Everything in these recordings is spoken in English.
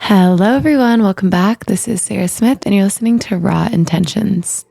Hello, everyone. Welcome back. This is Sarah Smith, and you're listening to Raw Intentions.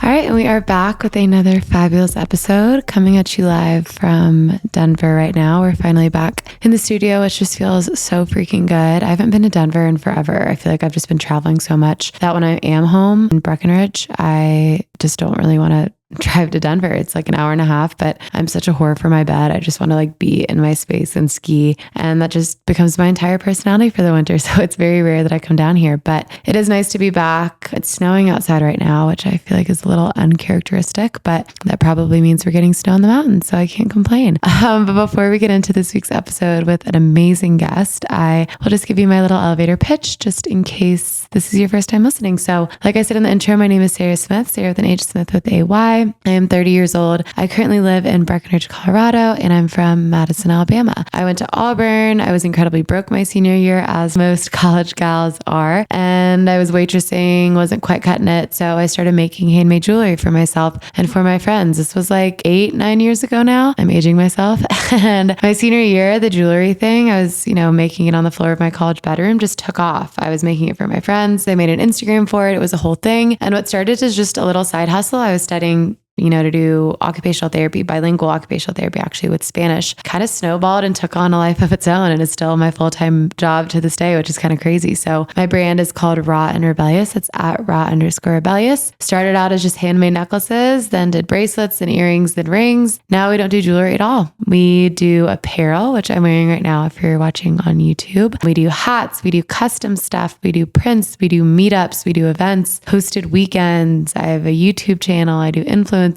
All right, and we are back with another fabulous episode coming at you live from Denver right now. We're finally back in the studio, which just feels so freaking good. I haven't been to Denver in forever. I feel like I've just been traveling so much that when I am home in Breckenridge, I just don't really want to drive to Denver. It's like an hour and a half, but I'm such a whore for my bed. I just want to be in my space and ski. And that just becomes my entire personality for the winter. So it's very rare that I come down here, but it is nice to be back. It's snowing outside right now, which I feel like is a little uncharacteristic, but that probably means we're getting snow in the mountains. So I can't complain. But before we get into this week's episode with an amazing guest, I will just give you my little elevator pitch just in case this is your first time listening. So like I said in the intro, my name is Sarah Smith, Sarah with an H, Smith with a Y. I am 30 years old. I currently live in Breckenridge, Colorado, and I'm from Madison, Alabama. I went to Auburn. I was incredibly broke my senior year, as most college gals are. And I was waitressing, wasn't quite cutting it. So I started making handmade jewelry for myself and for my friends. This was like 8-9 years ago now. I'm aging myself. And my senior year, the jewelry thing, I was, making it on the floor of my college bedroom, just took off. I was making it for my friends. They made an Instagram for it. It was a whole thing. And what started as just a little side hustle, I was studying to do occupational therapy, bilingual occupational therapy, actually with Spanish, kind of snowballed and took on a life of its own. And it's still my full-time job to this day, which is kind of crazy. So my brand is called Raw and Rebellious. It's at raw_rebellious. Started out as just handmade necklaces, then did bracelets and earrings, then rings. Now we don't do jewelry at all. We do apparel, which I'm wearing right now if you're watching on YouTube. We do hats, we do custom stuff, we do prints, we do meetups, we do events, hosted weekends. I have a YouTube channel. I do influencing.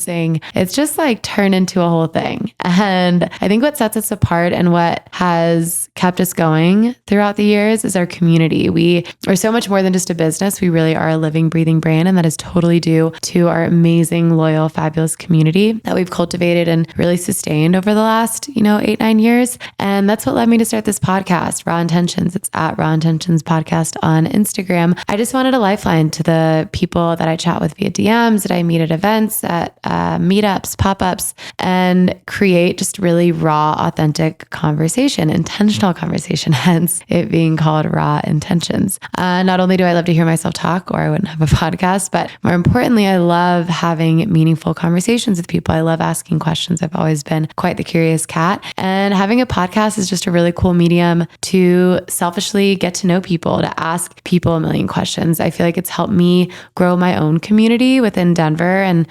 It's just turned into a whole thing. And I think what sets us apart and what has kept us going throughout the years is our community. We are so much more than just a business. We really are a living, breathing brand. And that is totally due to our amazing, loyal, fabulous community that we've cultivated and really sustained over the last, 8-9 years. And that's what led me to start this podcast, Raw Intentions. It's at Raw Intentions Podcast on Instagram. I just wanted a lifeline to the people that I chat with via DMs, that I meet at events, at meetups, pop-ups, and create just really raw, authentic conversation, intentional conversation, hence it being called Raw Intentions. Not only do I love to hear myself talk, or I wouldn't have a podcast, but more importantly, I love having meaningful conversations with people. I love asking questions. I've always been quite the curious cat. And having a podcast is just a really cool medium to selfishly get to know people, to ask people a million questions. I feel like it's helped me grow my own community within Denver and,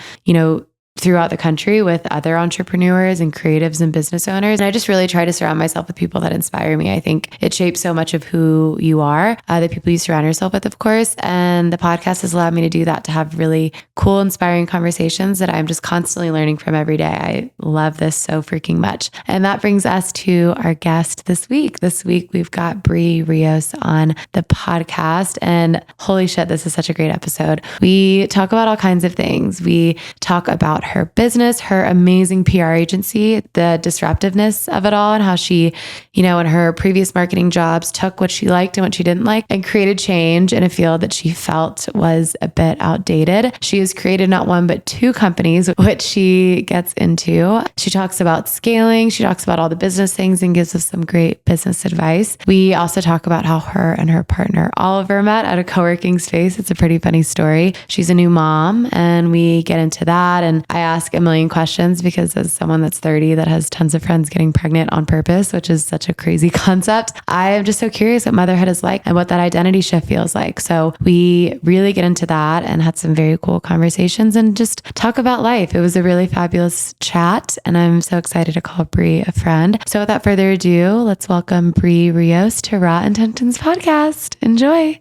throughout the country with other entrepreneurs and creatives and business owners. And I just really try to surround myself with people that inspire me. I think it shapes so much of who you are, the people you surround yourself with, of course. And the podcast has allowed me to do that, to have really cool, inspiring conversations that I'm just constantly learning from every day. I love this so freaking much. And that brings us to our guest this week. This week, we've got Bri Rios on the podcast. And holy shit, this is such a great episode. We talk about all kinds of things. We talk about her business, her amazing PR agency, the disruptiveness of it all, and how she, in her previous marketing jobs, took what she liked and what she didn't like and created change in a field that she felt was a bit outdated. She has created not one, but 2 companies, which she gets into. She talks about scaling. She talks about all the business things and gives us some great business advice. We also talk about how her and her partner, Oliver, met at a co-working space. It's a pretty funny story. She's a new mom, and we get into that. And I ask a million questions because as someone that's 30 that has tons of friends getting pregnant on purpose, which is such a crazy concept, I am just so curious what motherhood is like and what that identity shift feels like. So we really get into that and had some very cool conversations and just talk about life. It was a really fabulous chat, and I'm so excited to call Bri a friend. So without further ado, let's welcome Bri Rios to Raw Intentions Podcast. Enjoy.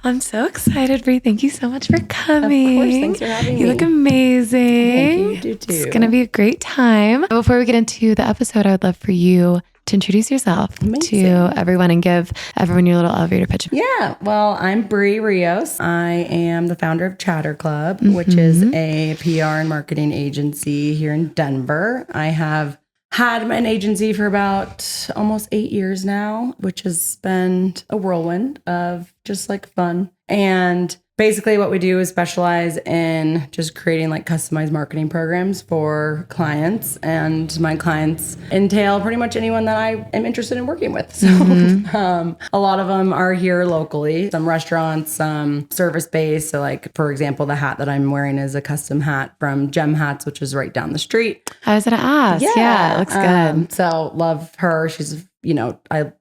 I'm so excited, Bri. Thank you so much for coming. Of course. Thanks for having me. You look amazing. Thank you. You do too. It's going to be a great time. Before we get into the episode, I would love for you to introduce yourself to everyone and give everyone your little elevator pitch. Yeah. Well, I'm Bri Rios. I am the founder of Chatter Club, which is a PR and marketing agency here in Denver. I have had an agency for about almost 8 years now, which has been a whirlwind of just fun. And basically what we do is specialize in just creating like customized marketing programs for clients. And my clients entail pretty much anyone that I am interested in working with. So a lot of them are here locally, some restaurants, some service-based. So like, for example, the hat that I'm wearing is a custom hat from Gem Hats, which is right down the street. I was going to ask. Yeah, it looks good. So love her. She's, I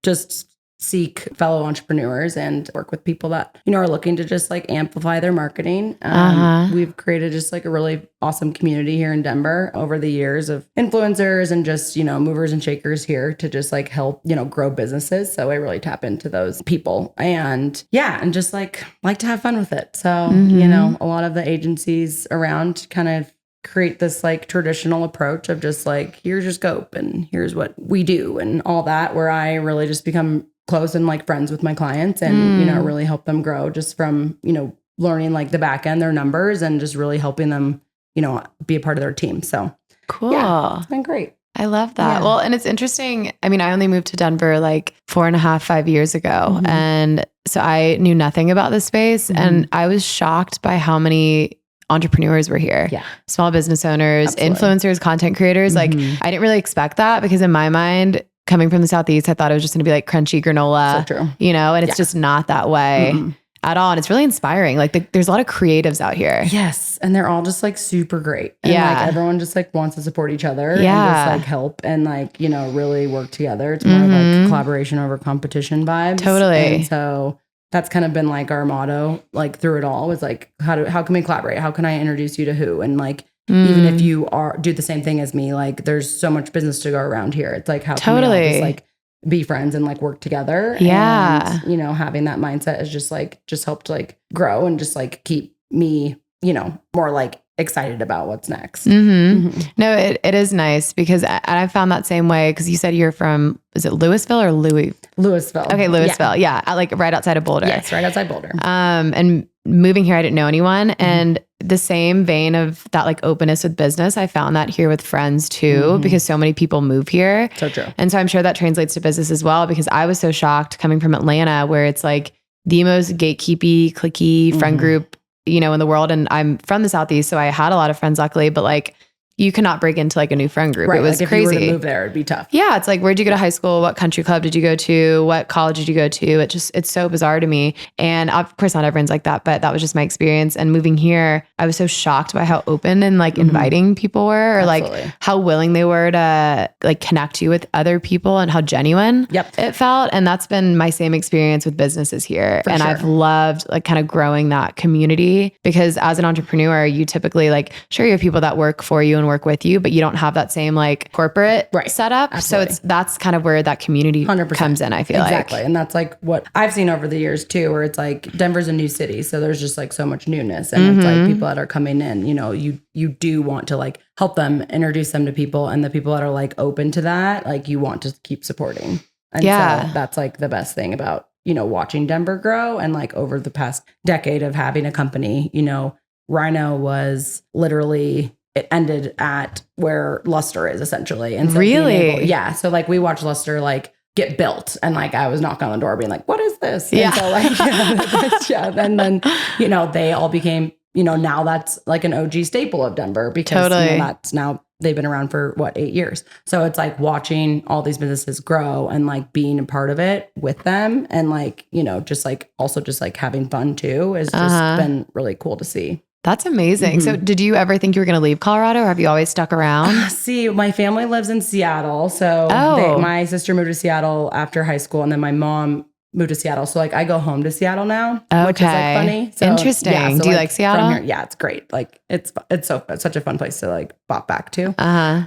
just seek fellow entrepreneurs and work with people that, are looking to just like amplify their marketing. We've created just like a really awesome community here in Denver over the years of influencers and just, movers and shakers here to just like help, grow businesses. So I really tap into those people and just like to have fun with it. So, a lot of the agencies around kind of create this like traditional approach of just like, here's your scope and here's what we do and all that, where I really just become close and like friends with my clients and, really help them grow just from, learning like the back end, their numbers, and just really helping them, be a part of their team. So cool. Yeah, it's been great. I love that. Yeah. Well, and it's interesting. I mean, I only moved to Denver like 4.5, 5 years ago. And so I knew nothing about this space. And I was shocked by how many entrepreneurs were here. Yeah. Small business owners, influencers, content creators. Like I didn't really expect that because in my mind, coming from the Southeast, I thought it was just going to be like crunchy granola, so true. And it's just not that way at all. And it's really inspiring. Like there's a lot of creatives out here. Yes. And they're all just like super great. And like everyone just like wants to support each other and just like help and like, really work together. It's more of like collaboration over competition vibes. Totally. And so that's kind of been like our motto, like through it all, was like, how can we collaborate? How can I introduce you to who? And like, even if you do the same thing as me, like there's so much business to go around here. It's like, how can we all just like be friends and like work together? Yeah. And, having that mindset is just helped like grow and just like keep me, more like excited about what's next. No, it is nice because I found that same way. Cause you said you're from, is it Louisville or Louisville. Okay. Louisville. Yeah. Like right outside of Boulder. Yes. Right outside Boulder. And moving here, I didn't know anyone. And the same vein of that like openness with business, I found that here with friends too, because so many people move here. So true. And so I'm sure that translates to business as well, because I was so shocked coming from Atlanta, where it's like the most gatekeepy, cliquey friend group, in the world. And I'm from the Southeast, so I had a lot of friends luckily, but like you cannot break into like a new friend group. Right, it was like crazy. If you were to move there, it'd be tough. Yeah. It's like, where'd you go to high school? What country club did you go to? What college did you go to? It's so bizarre to me. And of course, not everyone's like that, but that was just my experience. And moving here, I was so shocked by how open and like inviting people were, or like how willing they were to like connect you with other people and how genuine it felt. And that's been my same experience with businesses here. And I've loved like kind of growing that community, because as an entrepreneur, you typically like, sure, you have people that work for you and work with you, but you don't have that same like corporate setup. Absolutely. So that's kind of where that community 100% comes in, I feel like. Exactly. And that's like what I've seen over the years too, where it's like Denver's a new city. So there's just like so much newness, and it's like people that are coming in, you do want to like help them, introduce them to people, and the people that are like open to that, like you want to keep supporting. And so that's like the best thing about, watching Denver grow. And like over the past decade of having a company, Rhino was literally, it ended at where Luster is essentially. And so really? So like we watched Luster like get built, and like I was knocking on the door being like, what is this? And so like, and then, they all became, now that's like an OG staple of Denver, because that's now, they've been around for 8 years. So it's like watching all these businesses grow and like being a part of it with them, and like, just like also just like having fun too, has just been really cool to see. That's amazing. So did you ever think you were going to leave Colorado, or have you always stuck around? See, my family lives in Seattle. So my sister moved to Seattle after high school, and then my mom moved to Seattle. So like I go home to Seattle now, which is like funny. So, interesting. So do you like Seattle? Here, yeah, it's great. Like it's such a fun place to like bop back to.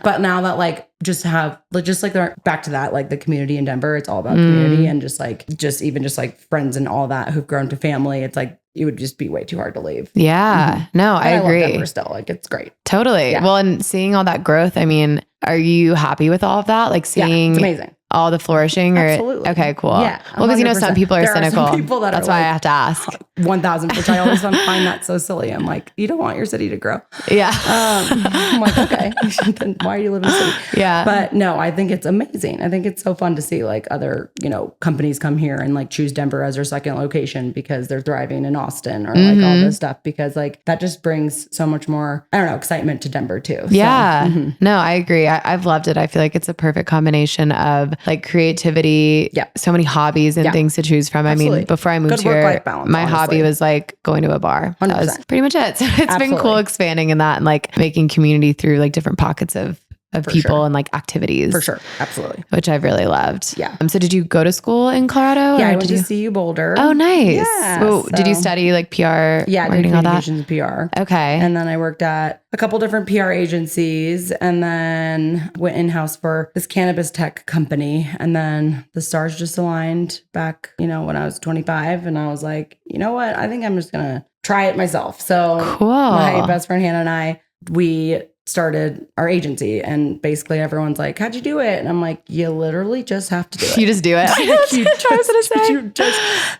But now that like just like back to that, like the community in Denver, it's all about community, and just like friends and all that who've grown to family. It's like, it would just be way too hard to leave. Yeah. No, I agree. love Denver still. Like it's great. Totally. Yeah. Well, and seeing all that growth, I mean, are you happy with all of that? Like seeing, it's amazing. all the flourishing? Or Absolutely. okay, cool. Yeah, Well, because you know 100%. some people are There cynical. some people that That's are why I like, have to ask. 1,000, which I always find that so silly. I'm like, you don't want your city to grow. Yeah. I'm like, okay, then why are you living in a city? Yeah. But no, I think it's amazing. I think it's so fun to see like other, companies come here and like choose Denver as their second location because they're thriving in Austin or like all this stuff, because like that just brings so much more, I don't know, excitement to Denver too. Yeah. So, No, I agree. I've loved it. I feel like it's a perfect combination of like creativity, so many hobbies and things to choose from. Absolutely. I mean, before I moved Good here, work-life balance, my honestly. hobby was like going to a bar. That was 100%. pretty much it. So it's been cool expanding in that and like making community through like different pockets of people and like activities. For sure. Absolutely. Which I've really loved. Yeah. So did you go to school in Colorado? Yeah, or I went to CU Boulder. Oh, nice. Yeah. Well, did you study like PR? Yeah, I did marketing, all that? communications and PR. Okay. And then I worked at a couple different PR agencies and then went in-house for this cannabis tech company. And then the stars just aligned back, when I was 25. And I was like, you know what? I think I'm just going to try it myself. So cool. My best friend Hannah and I, we started our agency, and basically everyone's like, how'd you do it? And I'm like, you literally just have to do it. You just do it.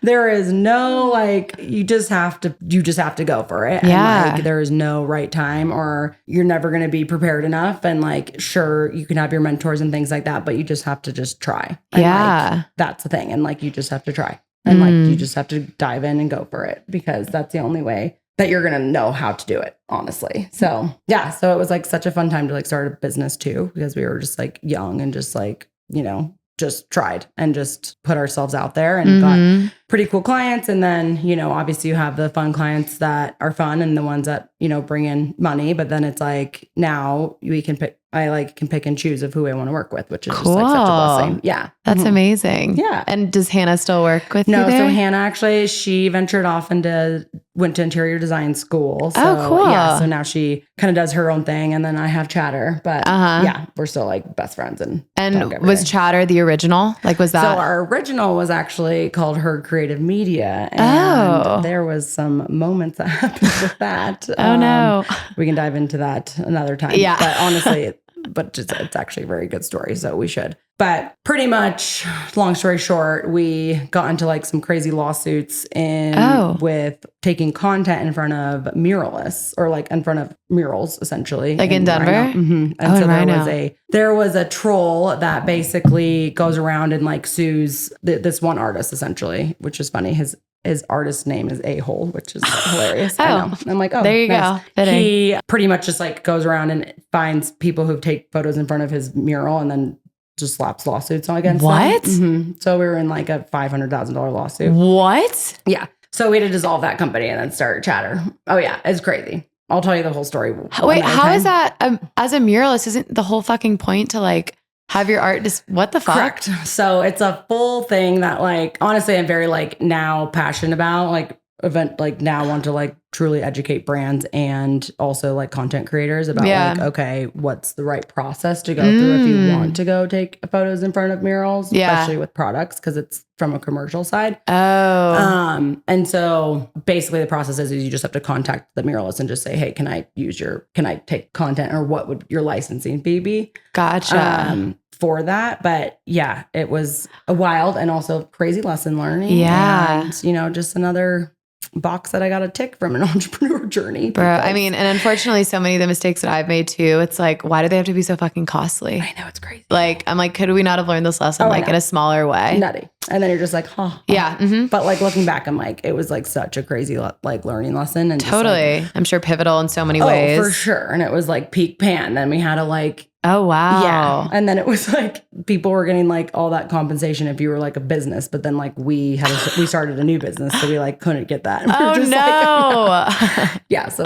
There is no like, you just have to go for it. Yeah. And like, there is no right time, or you're never going to be prepared enough. And like, sure, you can have your mentors and things like that, but you just have to just try. And like, that's the thing. And like, you just have to try. And like, you just have to dive in and go for it, because that's the only way that you're going to know how to do it, honestly. So yeah. So it was like such a fun time to like start a business too, because we were just like young and just like, just tried and just put ourselves out there and got pretty cool clients. And then, obviously you have the fun clients that are fun and the ones that, bring in money, but then it's like, now we can pick, can pick and choose of who I want to work with, which is cool. just like such a blessing. Yeah. That's amazing. Yeah. And does Hannah still work with you there? No, so Hannah actually, she ventured off went to interior design school. So, cool. Yeah, so now she kind of does her own thing, and then I have Chatter. But yeah, we're still like best friends. And was Chatter the original? Like, was that? So our original was actually called Her Creative Media. And there was some moments that happened with that. Oh no. We can dive into that another time. Yeah. But honestly, it's actually a very good story, so we should. But pretty much, long story short, we got into like some crazy lawsuits with taking content in front of muralists, or like in front of murals, essentially. Like in Denver? Mm-hmm. And so there was a troll that basically goes around and like sues this one artist, essentially, which is funny. His artist name is A-Hole, which is hilarious. I know. I'm like, there you nice. go. Fitting. He pretty much just like goes around and finds people who take photos in front of his mural and then just slaps lawsuits against what? them. Mm-hmm. So we were in like a $500,000 lawsuit. What? Yeah. So we had to dissolve that company and then start Chatter. Oh yeah, it's crazy. I'll tell you the whole story. Wait, how is that? As a muralist, isn't the whole fucking point to like have your art just, what the fuck? Correct. So it's a full thing that like, honestly, I'm very like now passionate about, like now want to like truly educate brands and also like content creators about like, okay, what's the right process to go through if you want to go take photos in front of murals, especially with products, because it's from a commercial side. And so basically the process is you just have to contact the muralist and just say, hey, can I take content, or what would your licensing fee be? Gotcha. For that. But yeah, it was a wild and also crazy lesson learning. Yeah. And, just another box that I got to tick from an entrepreneur journey. Bro, I mean, and unfortunately, so many of the mistakes that I've made too, it's like, why do they have to be so fucking costly? I know, it's crazy. Like, I'm like, could we not have learned this lesson in a smaller way? Nutty. And then you're just like, Yeah. Mm-hmm. But like looking back, I'm like, it was like such a crazy like learning lesson. And totally. I'm sure pivotal in so many ways. Oh, for sure. And it was like peak pan. Then we had to like, oh, wow. Yeah. And then it was like people were getting like all that compensation if you were like a business, but then like we started a new business, so we like couldn't get that. And oh just no. Like, yeah. So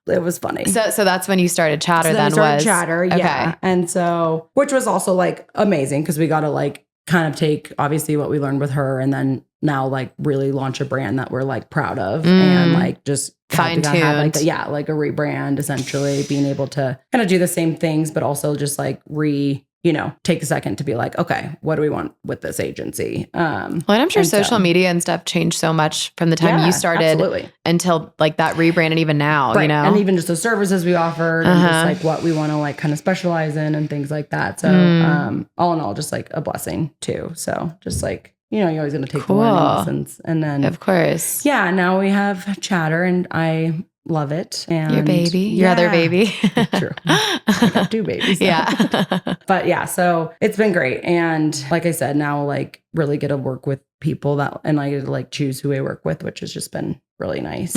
it was funny. So that's when you started Chatter. Chatter. Yeah. Okay. And so, which was also like amazing, because we got to like kind of take obviously what we learned with her, and then now like really launch a brand that we're like proud of and like just fine-tuned. Like a rebrand, essentially being able to kind of do the same things, but also just like take a second to be like, okay, what do we want with this agency? Well, and I'm sure social media and stuff changed so much from the time you started until like that rebrand, and even now, right. And even just the services we offered and just like what we want to like kind of specialize in and things like that. So all in all, just like a blessing too. So just like, you're always going to take the learning lessons. And then of course, now we have Chatter and I love it. And your baby, your other baby. True. I got 2 babies. So. Yeah. But yeah, so it's been great. And like I said, now like really get to work with people and I get to like choose who I work with, which has just been really nice.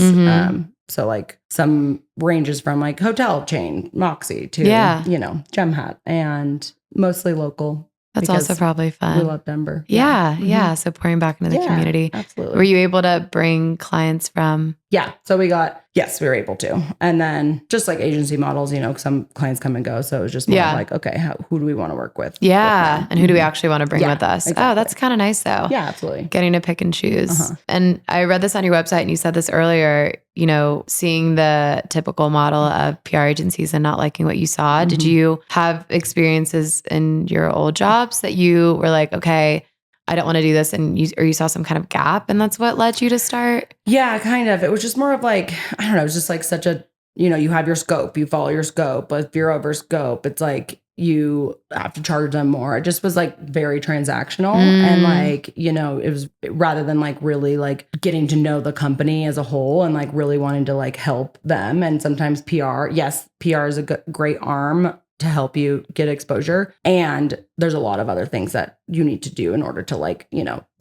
So like some ranges from like hotel chain, Moxie to, Gem Hat, and mostly local. That's also probably fun. We love Denver. Yeah. So pouring back into the community. Absolutely. Were you able to bring clients from? Yeah. So we were able to. And then just like agency models, some clients come and go. So it was just more like, okay, who do we want to work with? Yeah. And who do we actually want to bring with us? Exactly. Oh, that's kind of nice though. Yeah, absolutely. Getting to pick and choose. And I read this on your website and you said this earlier, seeing the typical model of PR agencies and not liking what you saw. Did you have experiences in your old jobs that you were like, okay, I don't want to do this, and you saw some kind of gap, and that's what led you to start? Yeah, kind of. It was just more of like, I don't know, it was just like such a, you have your scope, you follow your scope, but if you're over scope, it's like you have to charge them more. It just was like very transactional. And like, it was rather than like really like getting to know the company as a whole and like really wanting to like help them. And sometimes PR is a great arm to help you get exposure. And there's a lot of other things that you need to do in order to like,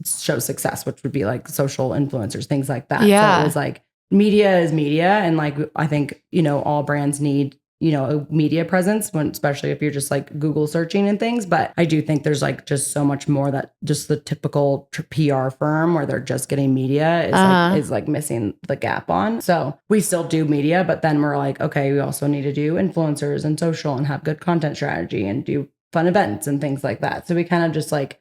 show success, which would be like social influencers, things like that. Yeah. So it was like media is media. And like, I think, all brands need, a media presence especially if you're just like Google searching and things. But I do think there's like just so much more that just the typical PR firm where they're just getting media is like missing the gap on. So we still do media, but then we're like, okay, we also need to do influencers and social and have good content strategy and do fun events and things like that. So we kind of just like,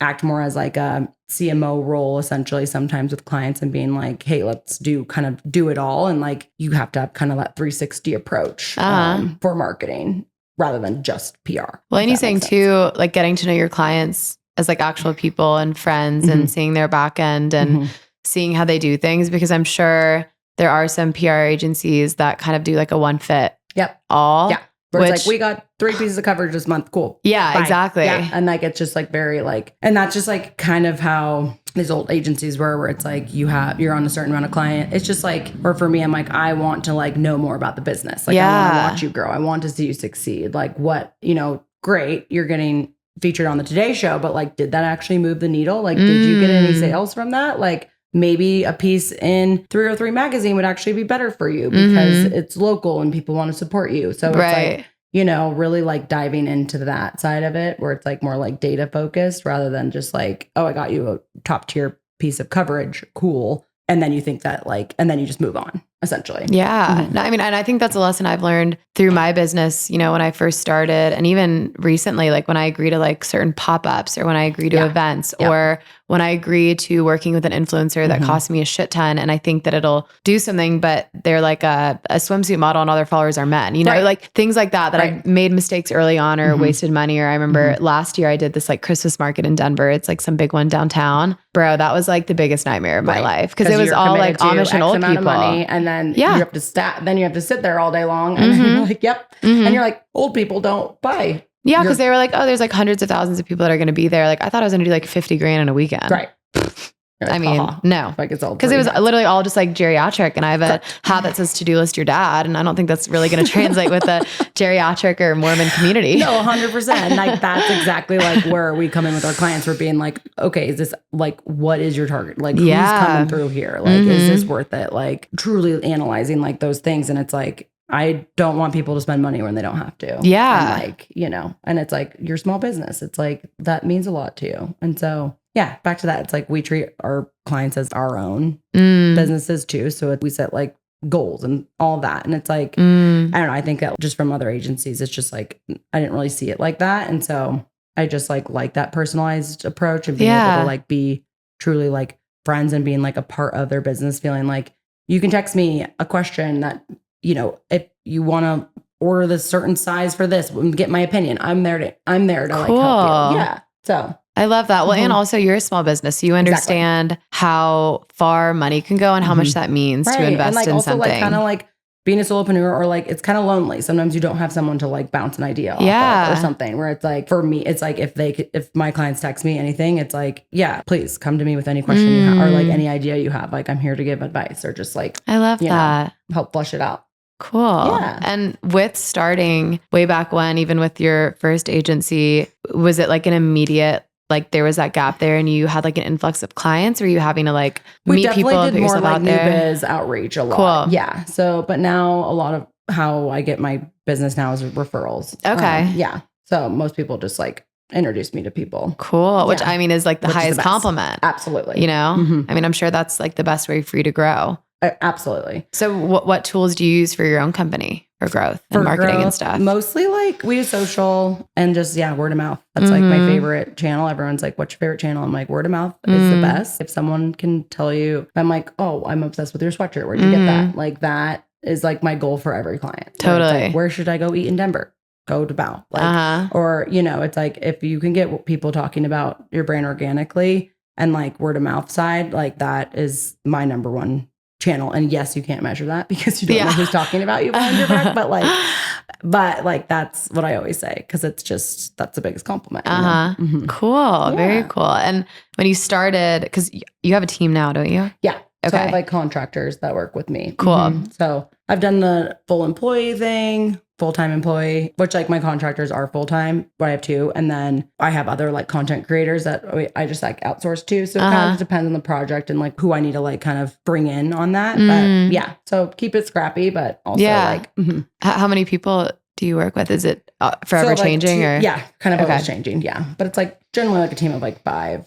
act more as like a CMO role essentially sometimes with clients and being like, hey, let's do it all. And like, you have to have kind of that 360 approach for marketing rather than just PR. Well, and you're saying too, like getting to know your clients as like actual people and friends and seeing their back end and seeing how they do things, because I'm sure there are some PR agencies that kind of do like a one fit all. Yeah. Where it's like, we got 3 pieces of coverage this month. Cool. Yeah, bye. Exactly. Yeah. And like, it's just like very like, and that's just like kind of how these old agencies were, where it's like you're on a certain amount of client. It's just like, or for me, I'm like, I want to like know more about the business. Like I want to watch you grow. I want to see you succeed. Like what, great. You're getting featured on the Today Show, but like, did that actually move the needle? Like, did you get any sales from that? Like, maybe a piece in 303 magazine would actually be better for you because it's local and people want to support you. So it's like, really like diving into that side of it where it's like more like data focused rather than just like, oh, I got you a top tier piece of coverage. Cool. And then you think that like, and then you just move on essentially. Yeah. No, I mean, and I think that's a lesson I've learned through my business, when I first started, and even recently, like when I agree to like certain pop-ups or when I agree to events or when I agree to working with an influencer that costs me a shit ton and I think that it'll do something, but they're like a swimsuit model and all their followers are men, like things like that I made mistakes early on or wasted money. Or I remember last year I did this like Christmas market in Denver. It's like some big one downtown. Bro, that was like the biggest nightmare of my life because it was all like Amish and old people. Money, and then you have to then you have to sit there all day long and then you're like, yep. And you're like, old people don't buy. Yeah, because they were like, oh, there's like hundreds of thousands of people that are going to be there. Like, I thought I was going to do like 50 grand in a weekend. Right. Like, I mean, no. Like it's all because it was literally all just like geriatric, and I have a hat that says to-do list your dad, and I don't think that's really going to translate with a geriatric or Mormon community. No, 100%. Like that's exactly like where we come in with our clients. We're being like, okay, is this like, what is your target? Like who's coming through here? Like, is this worth it? Like truly analyzing like those things. And it's like, I don't want people to spend money when they don't have to. Yeah. And like, and it's like your small business. It's like, that means a lot to you. And so, yeah, back to that. It's like we treat our clients as our own businesses too. So we set like goals and all that. And it's like, I don't know. I think that just from other agencies, it's just like, I didn't really see it like that. And so I just like that personalized approach and being able to like be truly like friends and being like a part of their business, feeling like you can text me a question that, if you want to order this certain size for this, get my opinion. I'm there to like Cool. help you. Yeah. So I love that. Well, and also you're a small business, so you understand how far money can go and how much that means to invest and like in also something. like kind of like being a solopreneur, or like it's kind of lonely. Sometimes you don't have someone to like bounce an idea off of or something, where it's like, for me, it's like if my clients text me anything, it's like, yeah, please come to me with any question you have or like any idea you have. Like I'm here to give advice or just like, I love that. Help flush it out. Cool. Yeah. And with starting way back when, even with your first agency, was it like an immediate, like there was that gap there and you had like an influx of clients? Or were you having to like meet people and put yourself out there? We definitely did more like new biz outreach a lot. Cool. Yeah. So, but now a lot of how I get my business now is referrals. Okay. Yeah. So most people just like introduce me to people. Cool. Which I mean is like the highest compliment. Absolutely. You know, I mean, I'm sure that's like the best way for you to grow. Absolutely. So what tools do you use for your own company for growth and marketing and stuff? Mostly like we use social and just, word of mouth. That's like my favorite channel. Everyone's like, what's your favorite channel? I'm like, word of mouth is the best. If someone can tell you, I'm like, oh, I'm obsessed with your sweatshirt. Where'd you get that? Like that is like my goal for every client. Totally. Like, where should I go eat in Denver? Go to Bow. Like, or, it's like if you can get people talking about your brand organically and like word of mouth side, like that is my number one channel. And yes, you can't measure that because you don't know who's talking about you behind your back, but like that's what I always say, because it's just, that's the biggest compliment. Cool. Very cool. And when you started, because you have a team now, don't you? Yeah. Okay. So I have like contractors that work with me. Cool. So I've done the full employee thing, full-time employee, which like my contractors are full-time, but I have two. And then I have other like content creators that I just like outsource to. So it kind of depends on the project and like who I need to like kind of bring in on that. But yeah, so keep it scrappy, but also like. How many people do you work with? Is it forever changing or? Yeah, kind of always changing. Yeah. But it's like generally like a team of like 5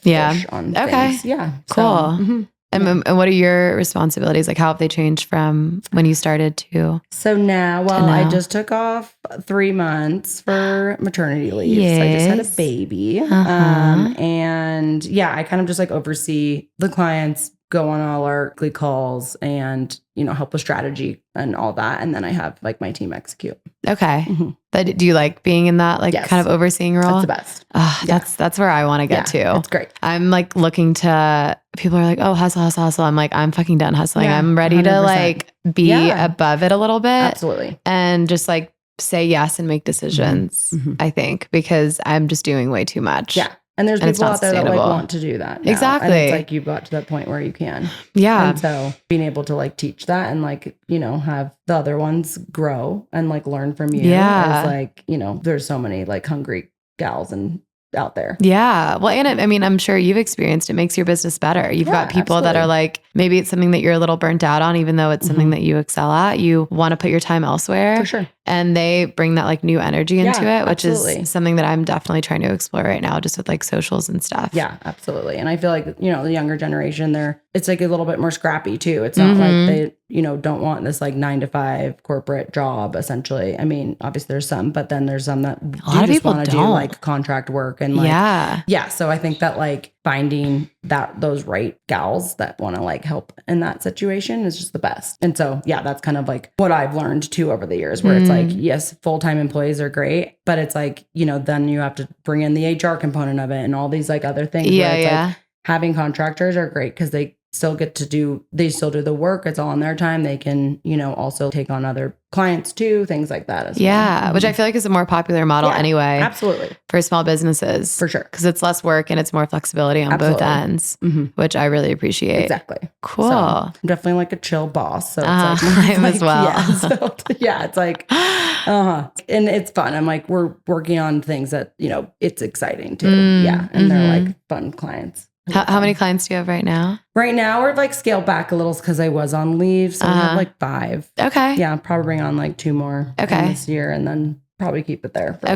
on things. Yeah. Cool. So, And what are your responsibilities? Like how have they changed from when you started to? So now, I just took off 3 months for maternity leave. Yes. So I just had a baby. And I kind of just like oversee the clients, go on all our weekly calls and, help with strategy and all that. And then I have like my team execute. Okay. But do you like being in that kind of overseeing role? That's the best. That's where I want to get to. That's great. I'm like looking to, people are like, oh, hustle. I'm like, I'm fucking done hustling. I'm ready 100%. To like be above it a little bit. Absolutely. And just like say yes and make decisions, I think, because I'm just doing way too much. Yeah. And there's people out there that like want to do that now. Exactly. And it's like you've got to that point where you can. Yeah. And so being able to like teach that and like, have the other ones grow and like learn from you. Yeah. Is like, there's so many like hungry gals and out there. Yeah. Well, and I mean, I'm sure you've experienced it makes your business better. You've got people that are like, maybe it's something that you're a little burnt out on, even though it's something that you excel at. You want to put your time elsewhere. For sure. And they bring that like new energy into it, which is something that I'm definitely trying to explore right now, just with like socials and stuff. Yeah, absolutely. And I feel like, the younger generation it's like a little bit more scrappy too. It's not like they, don't want this like 9-to-5 corporate job essentially. I mean, obviously there's some, but then there's some that a lot of people want to do like contract work and like, So I think that like finding those right gals that want to like help in that situation is just the best. And so, that's kind of like what I've learned too over the years, where it's like, yes, full-time employees are great, but it's like, then you have to bring in the HR component of it and all these like other things. Like having contractors are great because they still do the work. It's all on their time. They can, also take on other clients too, things like that as well. Which I feel like is a more popular model anyway. Absolutely. For small businesses. For sure. Because it's less work and it's more flexibility on both ends, which I really appreciate. Exactly. Cool. So I'm definitely like a chill boss. So it's I am as well. It's like, and it's fun. I'm like, we're working on things that, it's exciting too. And they're like fun clients. How many clients do you have right now? Right now, we're like scaled back a little because I was on leave. So we have like 5. Okay. Yeah, I'll probably bring on like 2 more this year and then probably keep it there. For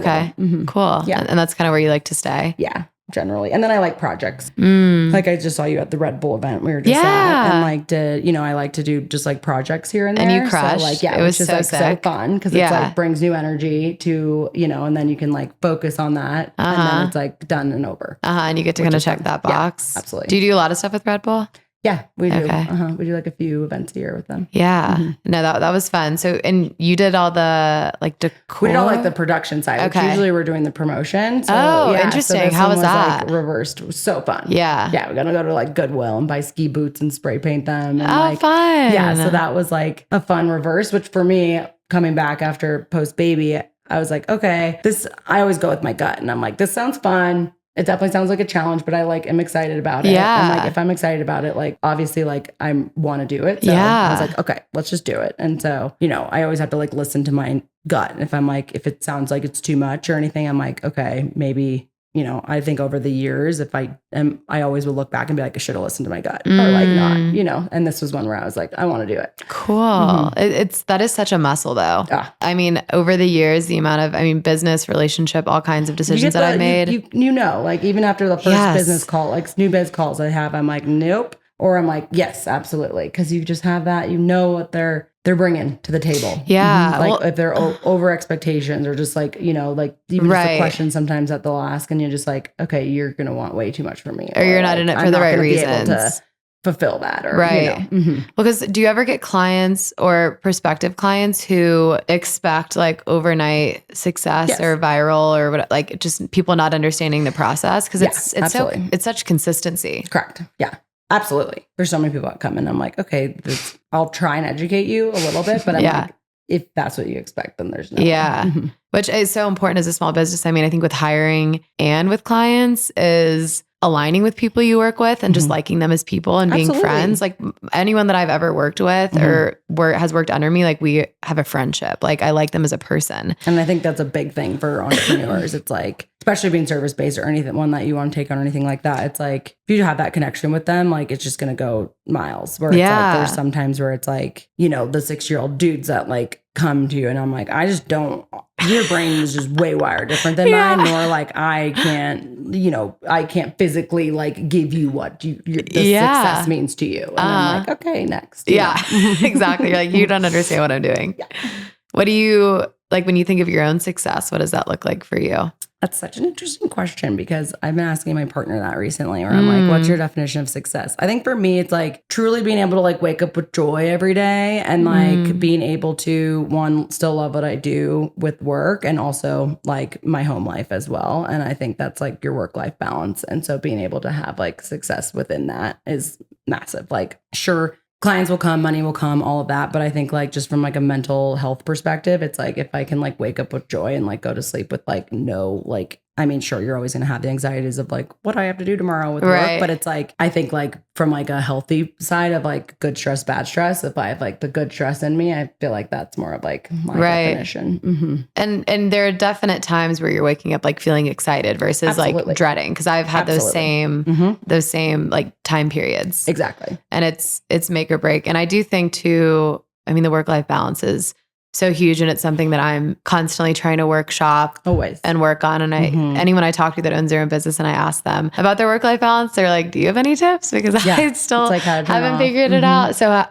Cool. Yeah. And that's kind of where you like to stay. Yeah, generally. And then I like projects. Like I just saw you at the Red Bull event we were just at. And like I like to do just like projects here and there. And you crushed. So like, it was just so like sick. so fun because it's like brings new energy to, and then you can like focus on that. And then it's like done and over. And you get to kind of check that box. Yeah, absolutely. Do you do a lot of stuff with Red Bull? Yeah, we do. Okay. We do like a few events a year with them. Yeah. No, that was fun. So, and you did all the like decor? We did all like the production side, which usually we're doing the promotion. So, interesting. So How was that? Like reversed. It was so fun. Yeah. Yeah. We're going to go to like Goodwill and buy ski boots and spray paint them. And fun. Yeah. So that was like a fun reverse, which for me, coming back after post baby, I was like, okay, I always go with my gut and I'm like, this sounds fun. It definitely sounds like a challenge, but I like am excited about it. Yeah. And like if I'm excited about it, like obviously like I want to do it. So I was like, okay, let's just do it. And so, I always have to like listen to my gut. If I'm like, if it sounds like it's too much or anything, I'm like, okay, maybe, I think over the years, if I always will look back and be like, I should have listened to my gut or like not, and this was one where I was like, I want to do it. Cool. That is such a muscle though. Yeah. I mean, over the years, the amount of, business, relationship, all kinds of decisions that I've made. Like even after the first business call, like new biz calls I have, I'm like, nope. Or I'm like, yes, absolutely. Cause you just have that, what they're bringing to the table. Yeah. Like if they're over expectations or just like, like even just the questions sometimes that they'll ask and you're just like, okay, you're going to want way too much from me. Or you're not in it for the right reasons. To fulfill that or, right. Because do you ever get clients or prospective clients who expect like overnight success or viral or what, like just people not understanding the process? Cause it's such consistency. Correct. Yeah. Absolutely. There's so many people that come in. I'm like, okay, I'll try and educate you a little bit, but I'm like, if that's what you expect, then there's no. Yeah. Which is so important as a small business. I mean, I think with hiring and with clients is aligning with people you work with and just liking them as people and being friends. Like anyone that I've ever worked with or has worked under me, like we have a friendship. Like I like them as a person. And I think that's a big thing for entrepreneurs. It's like, especially being service-based or anything, one that you want to take on or anything like that. It's like, if you have that connection with them, like it's just going to go miles. Where it's like, there's sometimes where it's like, the 6-year-old dudes that like come to you and I'm like, I just don't, your brain is just way wired different than mine. Nor like I can't physically like give you what the success means to you. And I'm like, okay, next. Exactly. You're like, you don't understand what I'm doing. Yeah. What do you, like when you think of your own success, what does that look like for you? That's such an interesting question because I've been asking my partner that recently where I'm like, what's your definition of success? I think for me, it's like truly being able to like wake up with joy every day and like being able to still love what I do with work and also like my home life as well. And I think that's like your work-life balance. And so being able to have like success within that is massive. Like sure, clients will come, money will come, all of that. But I think like just from like a mental health perspective, it's like if I can like wake up with joy and like go to sleep with like no, like, I mean, sure, you're always going to have the anxieties of like, what do I have to do tomorrow with work? But it's like, I think like from like a healthy side of like good stress, bad stress, if I have like the good stress in me, I feel like that's more of like my definition. And there are definite times where you're waking up like feeling excited versus like dreading. Cause I've had those same like time periods. Exactly. And it's make or break. And I do think too, I mean, the work-life balance is so huge and it's something that I'm constantly trying to workshop and work on. And anyone I talk to that owns their own business and I ask them about their work-life balance, they're like, do you have any tips? Because I still like haven't figured it out. So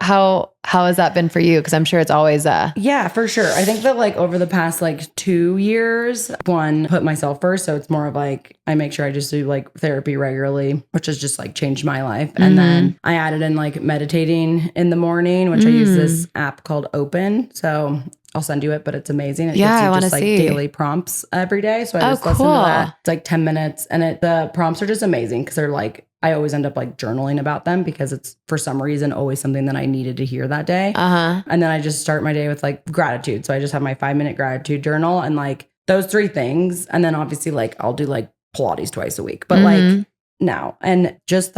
how has that been for you? Because I'm sure it's always yeah, for sure. I think that like over the past like 2 years, one, put myself first. So it's more of like, I make sure I just do like therapy regularly, which has just like changed my life. And then I added in like meditating in the morning, which I use this app called Open. So I'll send you it, but it's amazing. It gives you just like daily prompts every day. So I just listen to that. It's like 10 minutes and the prompts are just amazing because they're like, I always end up like journaling about them because it's for some reason always something that I needed to hear that day. And then I just start my day with like gratitude. So I just have my 5-minute gratitude journal and like those 3 things. And then obviously like I'll do like Pilates twice a week, but like now, and just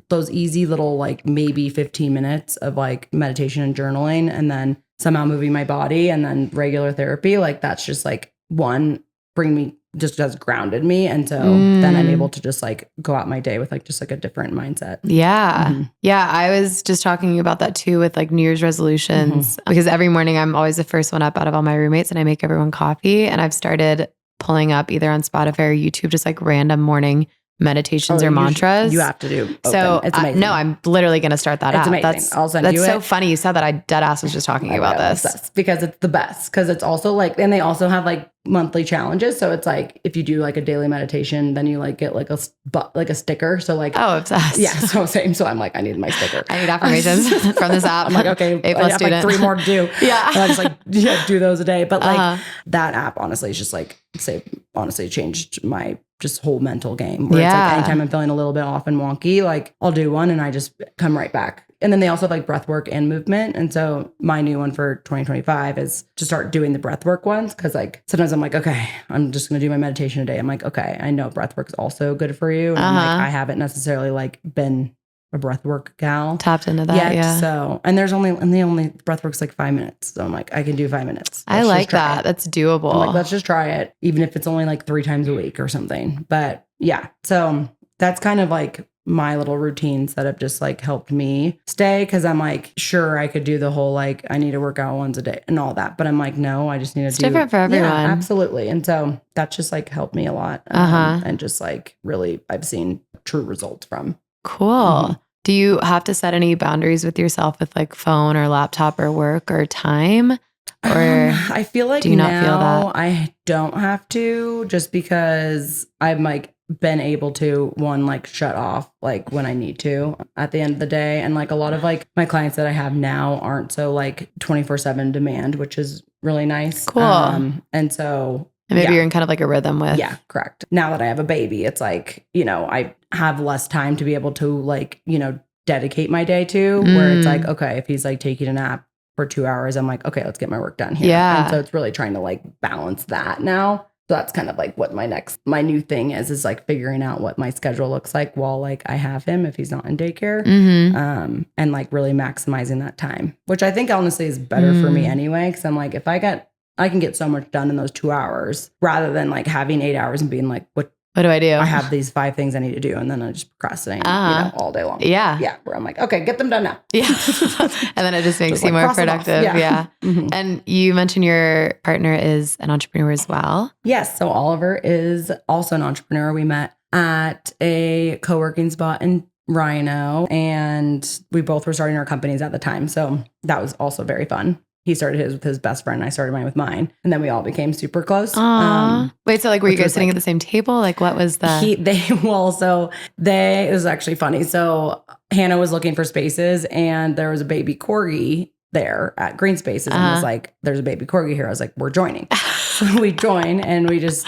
those easy little like maybe 15 minutes of like meditation and journaling and then somehow moving my body and then regular therapy, like that's just like just grounded me. And so then I'm able to just like go out my day with like just like a different mindset. Yeah. Yeah. I was just talking about that too with like New Year's resolutions because every morning I'm always the first one up out of all my roommates and I make everyone coffee. And I've started pulling up either on Spotify or YouTube, just like random morning meditations or mantras. You have to do open. So it's amazing. no, I'm literally going to start that It's app. amazing. I'll send that's you so it. funny. You said that. I dead ass was just talking about this. Obsessed because it's the best. Because it's also like, and they also have like monthly challenges. So it's like if you do like a daily meditation, then you like get like a sticker. So like, oh, obsessed. Yeah. So same. So I'm like, I need my sticker. I need affirmations from this app. I'm like, okay, A+ I have student. like 3 more to do. Yeah. And I just like do those a day. But like that app honestly is just like changed my just whole mental game. Where it's like anytime I'm feeling a little bit off and wonky, like I'll do one and I just come right back. And then they also have like breath work and movement. And so my new one for 2025 is to start doing the breath work ones. Cause like sometimes I'm like, okay, I'm just going to do my meditation a day. I'm like, okay, I know breath work is also good for you. And I'm like, I haven't necessarily like been a breath work gal. Tapped into that. Yet. Yeah. So, and the only breath work's like 5 minutes. So I'm like, I can do 5 minutes. I like that. That's doable. I'm like, let's just try it. Even if it's only like 3 times a week or something. But yeah. So that's kind of like my little routines that have just like helped me stay. Cause I'm like, sure, I could do the whole, like, I need to work out once a day and all that. But I'm like, no, I just need to it's different for everyone. Yeah, absolutely. And so that's just like helped me a lot. And just like really, I've seen true results from. Cool. Do you have to set any boundaries with yourself with like phone or laptop or work or time? Or I feel like do you not now feel that? I don't have to, just because I'm like been able to like shut off like when I need to at the end of the day. And like a lot of like my clients that I have now aren't so like 24/7 demand, which is really nice. Cool. And so maybe you're in kind of like a rhythm with. Yeah, correct. Now that I have a baby, it's like, I have less time to be able to like, dedicate my day to, where it's like, okay, if he's like taking a nap for 2 hours, I'm like, okay, let's get my work done here. Yeah. And so it's really trying to like balance that now. So that's kind of like what my new thing is like figuring out what my schedule looks like while like I have him if he's not in daycare. And like really maximizing that time, which I think honestly is better for me anyway. Cause I'm like, if I can get so much done in those 2 hours rather than like having 8 hours and being like, what do I do? I have these 5 things I need to do. And then I just procrastinate, all day long. Yeah. Yeah. Where I'm like, okay, get them done now. Yeah. And then it just makes you more productive. Yeah. And you mentioned your partner is an entrepreneur as well. Yes. So Oliver is also an entrepreneur. We met at a co-working spot in Rhino, and we both were starting our companies at the time. So that was also very fun. He started his with his best friend. I started mine with mine. And then we all became super close. Wait, so like, were you guys sitting at the same table? Like what was the... it was actually funny. So Hannah was looking for spaces and there was a baby corgi there at Green Spaces and was like, there's a baby corgi here. I was like, we're joining. So we join and we just,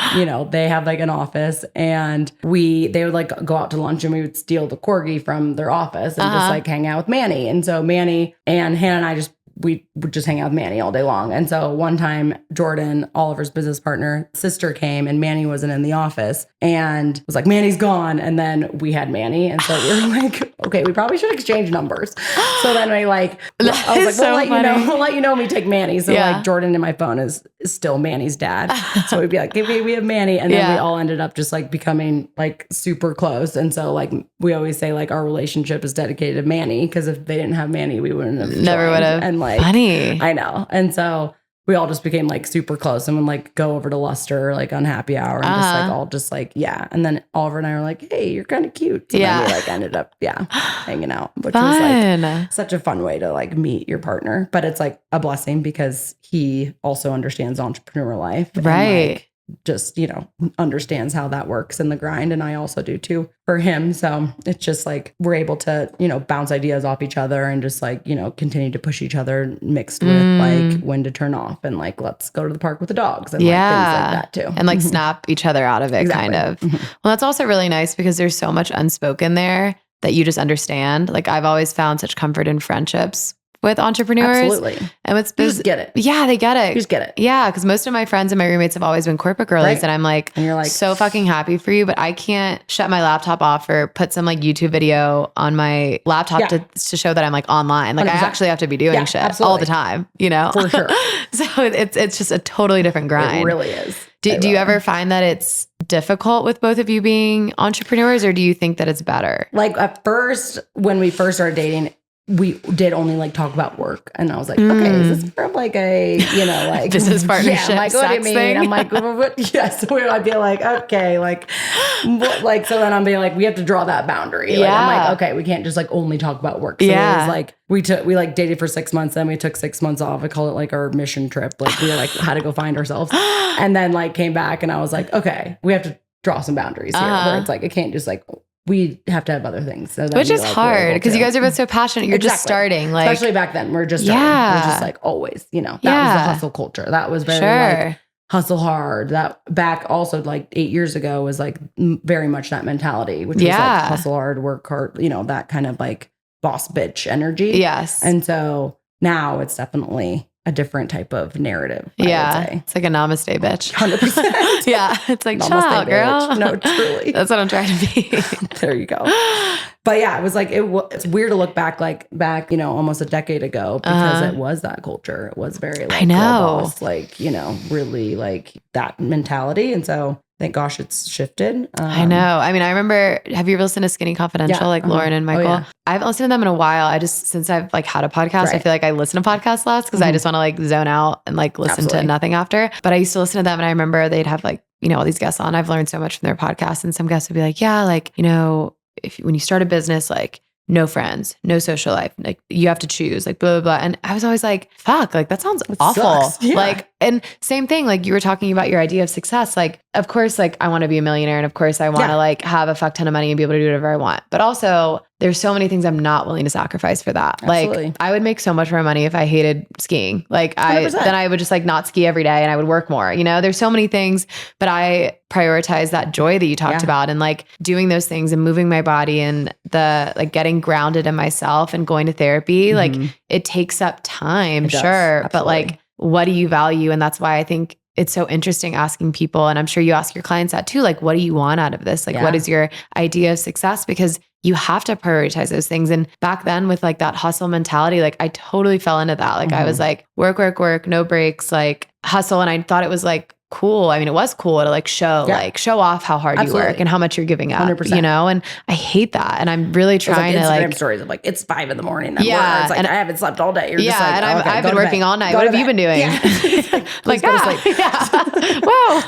they have like an office and they would like go out to lunch and we would steal the corgi from their office and just like hang out with Manny. And so Manny and Hannah and I we would just hang out with Manny all day long. And so one time Jordan, Oliver's business partner, sister came and Manny wasn't in the office and was like, Manny's gone. And then we had Manny. And so we were like, okay, we probably should exchange numbers. So then I was like, we'll let you know when we take Manny. So like Jordan in my phone is still Manny's dad. So we'd be like, okay, we have Manny. And then we all ended up just like becoming like super close. And so like we always say like our relationship is dedicated to Manny, because if they didn't have Manny, we wouldn't have never would have. And like, funny. I know. And so we all just became like super close and would like go over to Luster like on happy hour and just like yeah. And then Oliver and I were like, hey, you're kind of cute. So then we like ended up hanging out, which was like such a fun way to like meet your partner. But it's like a blessing because he also understands entrepreneur life. Right. And, like, just, understands how that works in the grind. And I also do too for him. So it's just like, we're able to, bounce ideas off each other and just like, continue to push each other mixed with like when to turn off and like, let's go to the park with the dogs and like things like that too. And like snap each other out of it kind of. Well, that's also really nice because there's so much unspoken there that you just understand. Like I've always found such comfort in friendships with entrepreneurs. Absolutely. And you just get it. Yeah, they get it. You just get it. Yeah, because most of my friends and my roommates have always been corporate girlies. Right. And I'm like, and you're like, so fucking happy for you, but I can't shut my laptop off or put some like YouTube video on my laptop to show that I'm like online. Like 100%. I actually have to be doing shit all the time, For sure. So it's just a totally different grind. It really is. Do you ever find that it's difficult with both of you being entrepreneurs, or do you think that it's better? Like at first, when we first started dating, we did only like talk about work. And I was like, okay, is this from like a, like business partnership? Yeah, I'm like, what do you mean? Thing? I'm like, what? Yes. I'd be like, okay, like, Like, so then I'm being like, we have to draw that boundary. Like, I'm like, okay, we can't just like only talk about work. So it was like, we like dated for 6 months. Then we took 6 months off. I call it like our mission trip. Like we were like, had to go find ourselves. And then like came back and I was like, okay, we have to draw some boundaries here where it's like, it can't just like, we have to have other things. So which is like, hard because you guys are both so passionate. You're just starting. Like, especially back then, we're just starting. We're just like always, that was the hustle culture. That was very like hustle hard. That back also like 8 years ago was like very much that mentality, which was like hustle hard, work hard, that kind of like boss bitch energy. Yes. And so now it's definitely a different type of narrative. It's like a namaste bitch. 100%. Yeah. It's like, chill out, girl. No, truly. That's what I'm trying to be. There you go. But yeah, it was like, it's weird to look back, almost a decade ago because it was that culture. It was very like, I know. boss, like, really like that mentality. And so thank gosh it's shifted. I know. I mean, I remember, have you ever listened to Skinny Confidential, like Lauren and Michael? I haven't listened to them in a while. since I've like had a podcast, I feel like I listen to podcasts less because I just want to like zone out and like listen to nothing after. But I used to listen to them and I remember they'd have like, all these guests on. I've learned so much from their podcasts and some guests would be like, yeah, like, when you start a business, like no friends, no social life, like you have to choose, like blah, blah, blah. And I was always like, fuck, like that sounds awful. Yeah. Like, and same thing, like you were talking about your idea of success. Like, of course, like I want to be a millionaire and of course I want to like have a fuck ton of money and be able to do whatever I want. But also there's so many things I'm not willing to sacrifice for that. Absolutely. Like I would make so much more money if I hated skiing. Like then I would just like not ski every day and I would work more, there's so many things, but I prioritize that joy that you talked about and like doing those things and moving my body and the like getting grounded in myself and going to therapy. Like it takes up time, sure. But like, what do you value? And that's why I think it's so interesting asking people. And I'm sure you ask your clients that too. Like, what do you want out of this? Like, what is your idea of success? Because you have to prioritize those things. And back then with like that hustle mentality, like I totally fell into that. Like I was like, work, no breaks, like hustle. And I thought it was like cool. I mean, it was cool to like show off how hard you work and how much you're giving up, 100%. And I hate that. And I'm really trying to like Instagram stories of like, it's 5 a.m. It's like, and I haven't slept all day. You're just like, and I've been working all night. What have you been doing? Like, go to sleep. Whoa.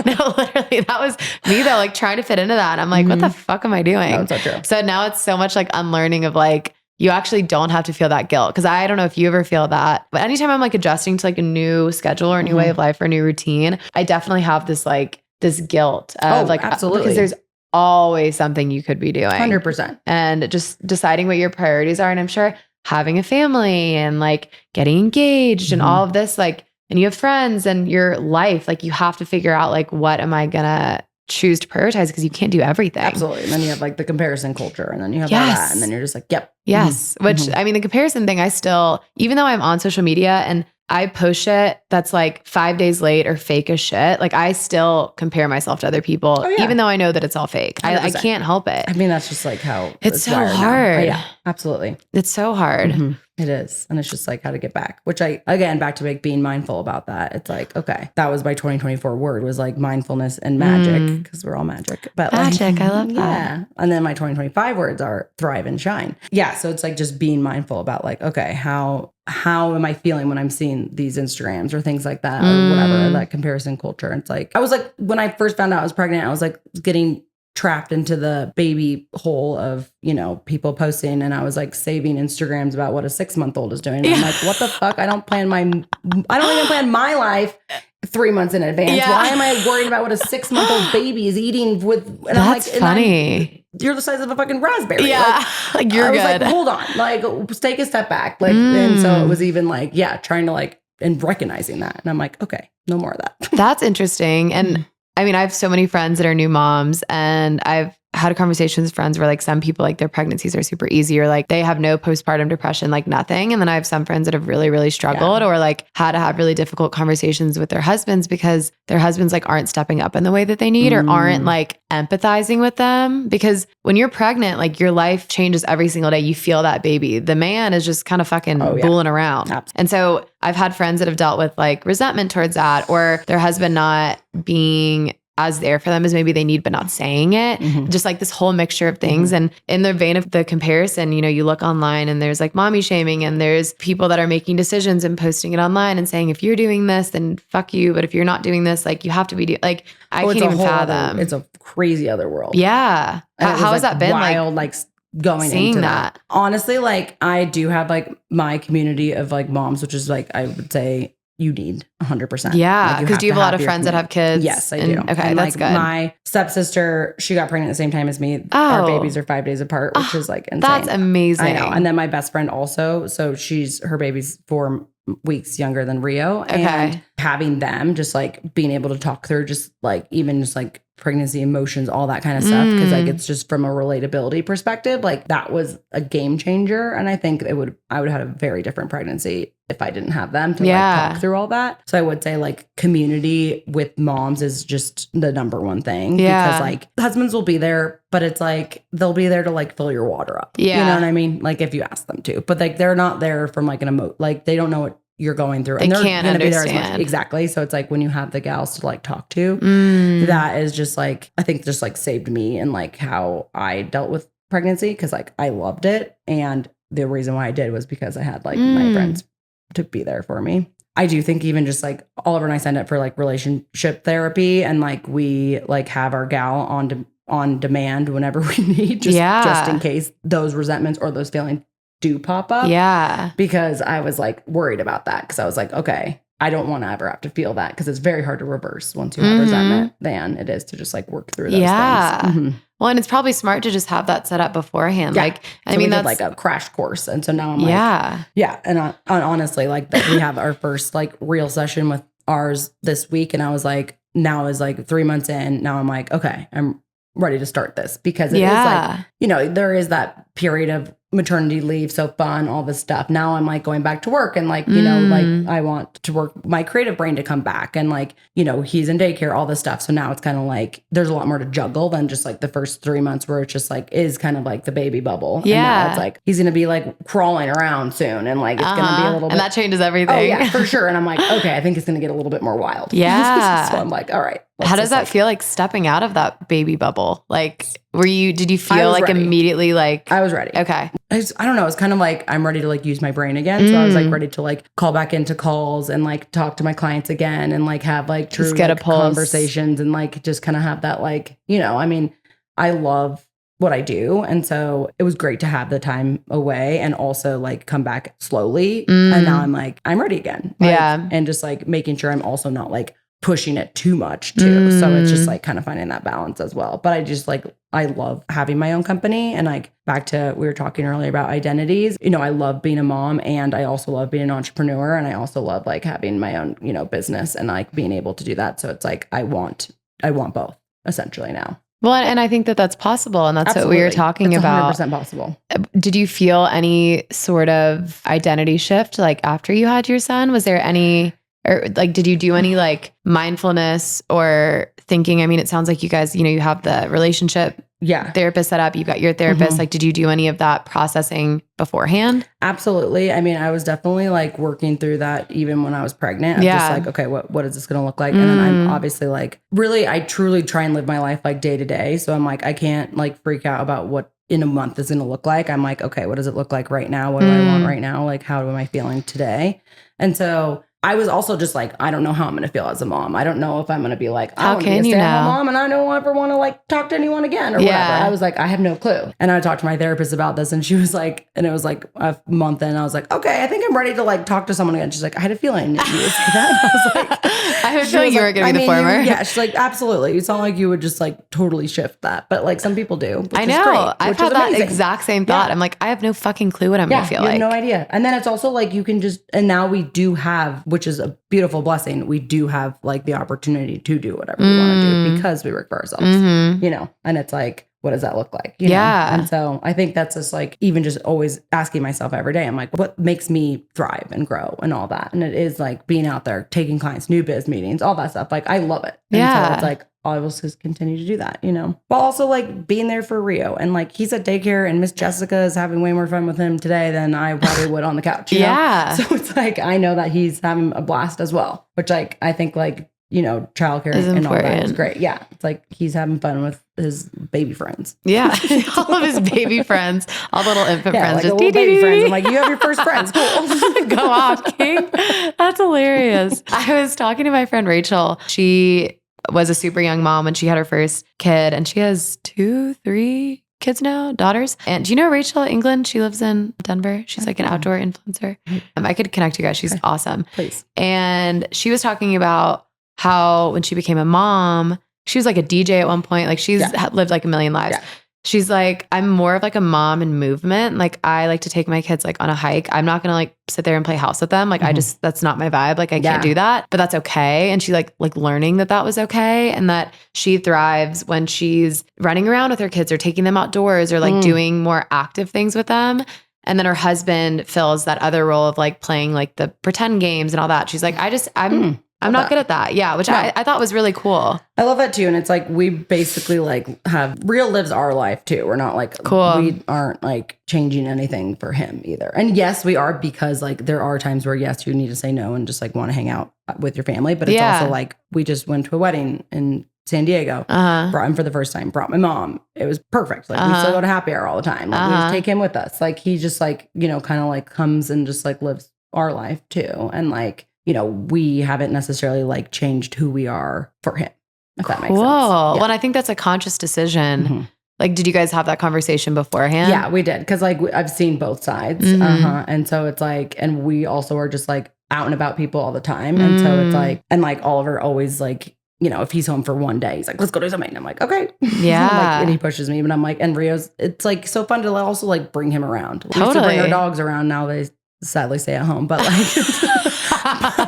No, literally that was me though, like trying to fit into that. And I'm like, what the fuck am I doing? No, it's so true. So now it's so much like unlearning of like, you actually don't have to feel that guilt. Cause I don't know if you ever feel that, but anytime I'm like adjusting to like a new schedule or a new way of life or a new routine, I definitely have this like this guilt of like, absolutely. Because there's always something you could be doing. 100%. And just deciding what your priorities are. And I'm sure having a family and like getting engaged and all of this, like, and you have friends and your life, like you have to figure out like, what am I gonna choose to prioritize because you can't do everything. Absolutely. And then you have like the comparison culture and then you have all that. And then you're just like, yep. Yes. Which I mean, the comparison thing, I still, even though I'm on social media and I post shit that's like 5 days late or fake as shit, like I still compare myself to other people, even though I know that it's all fake. I can't help it. I mean, that's just like how it's so hard. Yeah, absolutely. It's so hard. It is. And it's just like how to get back, which again, back to like being mindful about that. It's like, okay, that was my 2024 word was like mindfulness and magic because we're all magic. But magic, I love that. Yeah. And then my 2025 words are thrive and shine. Yeah. So it's like just being mindful about like, okay, how am I feeling when I'm seeing these Instagrams or things like that or whatever, that comparison culture. And it's like, I was like, when I first found out I was pregnant, I was like getting trapped into the baby hole of, people posting. And I was like saving Instagrams about what a 6-month-old is doing. And I'm like, what the fuck? I don't even plan my life 3 months in advance. Yeah. Why am I worried about what a 6-month-old baby is eating with? And that's I'm like, funny. You're the size of a fucking raspberry. Yeah. Like you're good. I was like, hold on, like take a step back. Like, and so it was even like, trying to like, and recognizing that. And I'm like, okay, no more of that. That's interesting. And I mean, I have so many friends that are new moms and I've had conversations with friends where like some people like their pregnancies are super easy or like they have no postpartum depression, like nothing. And then I have some friends that have really, really struggled or like had to have really difficult conversations with their husbands because their husbands like aren't stepping up in the way that they need or aren't like empathizing with them. Because when you're pregnant, like your life changes every single day. You feel that baby. The man is just kind of fucking fooling around. Absolutely. And so I've had friends that have dealt with like resentment towards that or their husband not being as there for them as maybe they need, but not saying it. Just like this whole mixture of things. And in the vein of the comparison, you look online and there's like mommy shaming and there's people that are making decisions and posting it online and saying, if you're doing this, then fuck you. But if you're not doing this, like you have to be like, I can't even fathom. It's a crazy other world. Yeah. How has that been? Wild, going seeing into that. Honestly, I do have my community of moms, which is I would say you need 100%. Yeah. Because do you have a lot of friends that have kids? Yes, I do. Okay, and that's good. My stepsister, she got pregnant at the same time as me. Our babies are 5 days apart, which is insane. That's amazing. I know. And then my best friend also, so her baby's 4 weeks younger than Rio. Okay. And having them just being able to talk through just even just pregnancy emotions, all that kind of stuff. Cause it's just from a relatability perspective, that was a game changer. And I think I would have had a very different pregnancy if I didn't have them to talk through all that. So I would say community with moms is just the number one thing. Yeah. Because husbands will be there, but it's they'll be there to fill your water up. Yeah. You know what I mean? If you ask them to, but they're not there from an they don't know what you're going through. And they they're can't gonna understand. be there as much. Exactly. So it's when you have the gals to talk to, that is just I think just saved me and how I dealt with pregnancy. Cause I loved it. And the reason why I did was because I had my friends to be there for me. I do think even just Oliver and I signed up for relationship therapy and we have our gal on demand whenever we need, just in case those resentments or those feelings do pop up. Yeah. Because I was worried about that. Cause I was okay, I don't want to ever have to feel that. Cause it's very hard to reverse once you have resentment than it is to just work through those things. Mm-hmm. Well, and it's probably smart to just have that set up beforehand. Yeah. I mean, that's a crash course. And so now I'm yeah. And honestly, we have our first real session with ours this week. And I was now is 3 months in. Now I'm okay, I'm ready to start this because it is there is that period of maternity leave, so fun, all this stuff. Now I'm going back to work and I want to work my creative brain to come back and he's in daycare, all this stuff. So now it's kind of there's a lot more to juggle than just the first 3 months where it's just is kind of the baby bubble. Yeah. And now it's he's going to be crawling around soon and it's going to be a little bit. And that changes everything. Oh yeah, for sure. And I'm okay, I think it's going to get a little bit more wild. Yeah. So I'm all right. How does that feel stepping out of that baby bubble? Did you feel ready. immediately I was ready. Okay. I don't know. It's kind of I'm ready to use my brain again. So I was ready to call back into calls and talk to my clients again and have true get a pulse. Conversations and just kind of have that I mean, I love what I do. And so it was great to have the time away and also come back slowly. And now I'm ready again. Yeah. And just making sure I'm also not pushing it too much too. So it's just kind of finding that balance as well. But I just I love having my own company and back to, we were talking earlier about identities. I love being a mom and I also love being an entrepreneur and I also love having my own, business and being able to do that. So it's I want both essentially now. Well, and I think that that's possible. And that's Absolutely. what we were talking it's about. 100% possible. Did you feel any sort of identity shift after you had your son? Was there any, or did you do any mindfulness or thinking? I mean, it sounds like you guys, you have the relationship therapist set up. You've got your therapist. Did you do any of that processing beforehand? Absolutely. I mean, I was definitely working through that even when I was pregnant. I'm just okay, what is this going to look like? And then I'm obviously really, I truly try and live my life day to day. So I'm I can't freak out about what in a month is going to look like. I'm okay, what does it look like right now? What do I want right now? How am I feeling today? And so I was also just I don't know how I'm going to feel as a mom. I don't know if I'm going to be I want to be a stay-at-home mom and I don't ever want to talk to anyone again or whatever. I was I have no clue. And I talked to my therapist about this and she was and it was a month in. I was okay, I think I'm ready to talk to someone again. She's I had a feeling you would say that. I was I have a feeling you were going to be the former. Yeah, she's absolutely. You sound like you would just totally shift that. But some people do. Which I know. Is great, I've had that exact same thought. I'm I have no fucking clue what I'm going to feel you have no idea. And then it's also you can just, and now we do have, which is a beautiful blessing, we do have the opportunity to do whatever we want to do because we work for ourselves, and it's what does that look like? You know? And so I think that's just even just always asking myself every day, I'm what makes me thrive and grow and all that. And it is being out there, taking clients, new biz meetings, all that stuff. I love it. And so it's I will just continue to do that, but also being there for Rio and he's at daycare and Miss Jessica is having way more fun with him today than I probably would on the couch. You know? So it's I know that he's having a blast as well, which I think childcare and all that is great. Yeah. It's he's having fun with his baby friends. Yeah. All of his baby friends, all the little infant friends. Just little baby friends. I'm you have your first friends. Cool. Go off, King. That's hilarious. I was talking to my friend Rachel. She was a super young mom when she had her first kid, and she has 2-3 kids now, daughters. And do you know Rachel England? She lives in Denver. She's like an outdoor influencer. I could connect you guys. She's awesome. Please. And she was talking about how when she became a mom, she was like a DJ at one point. Like she's lived like a million lives. Yeah. She's like, I'm more of like a mom in movement. Like I like to take my kids like on a hike. I'm not going to like sit there and play house with them. Like that's not my vibe. Like I can't do that, but that's okay. And she like learning that was okay. And that she thrives when she's running around with her kids or taking them outdoors or like doing more active things with them. And then her husband fills that other role of like playing like the pretend games and all that. She's like, I'm not good at that. Yeah. Which I thought was really cool. I love that too. And it's like, we basically like have Real lives our life too. We're not like, we aren't like changing anything for him either. And yes, we are, because like there are times where yes, you need to say no and just like want to hang out with your family. But it's also like, we just went to a wedding in San Diego, brought him for the first time, brought my mom. It was perfect. Like we still go to happy hour all the time. Like we just take him with us. Like he just like, you know, kind of like comes and just like lives our life too. And like, you know, we haven't necessarily like changed who we are for him, if that makes sense. Well, and I think that's a conscious decision. Like, did you guys have that conversation beforehand? Yeah, we did. Cause like I've seen both sides. And so it's like, and we also are just like out and about people all the time. And so it's like, and like Oliver always like, you know, if he's home for one day, he's like, let's go do something. And I'm like, okay. Yeah. Like, and he pushes me, but I'm like, and Rio's, it's like so fun to also like bring him around. We used to bring our dogs around. Now they sadly stay at home, but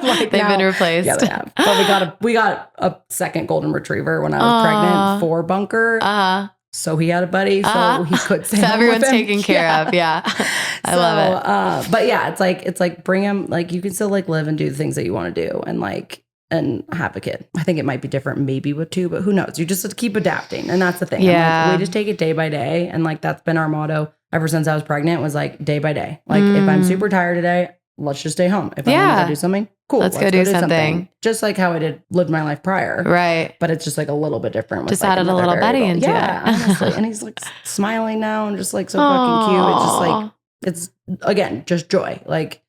like they've been replaced. Yeah, they have. But we got a second golden retriever when I was pregnant for Bunker. So he had a buddy, so he could stay home everyone's with him. taken care of. Yeah. I love it. But yeah, it's like bring him, like you can still like live and do the things that you want to do and have a kid. I think it might be different maybe with 2, but who knows? You just keep adapting. And that's the thing. Yeah. We just take it day by day. And like, that's been our motto ever since I was pregnant, was like day by day. Like if I'm super tired today, let's just stay home. If I want to go do something, cool. Let's go do something. Just like how I lived my life prior. Right. But it's just like a little bit different. With just like added a little Betty into it. Honestly. And he's like smiling now and just like so fucking cute. It's just like, it's again, just joy. Like,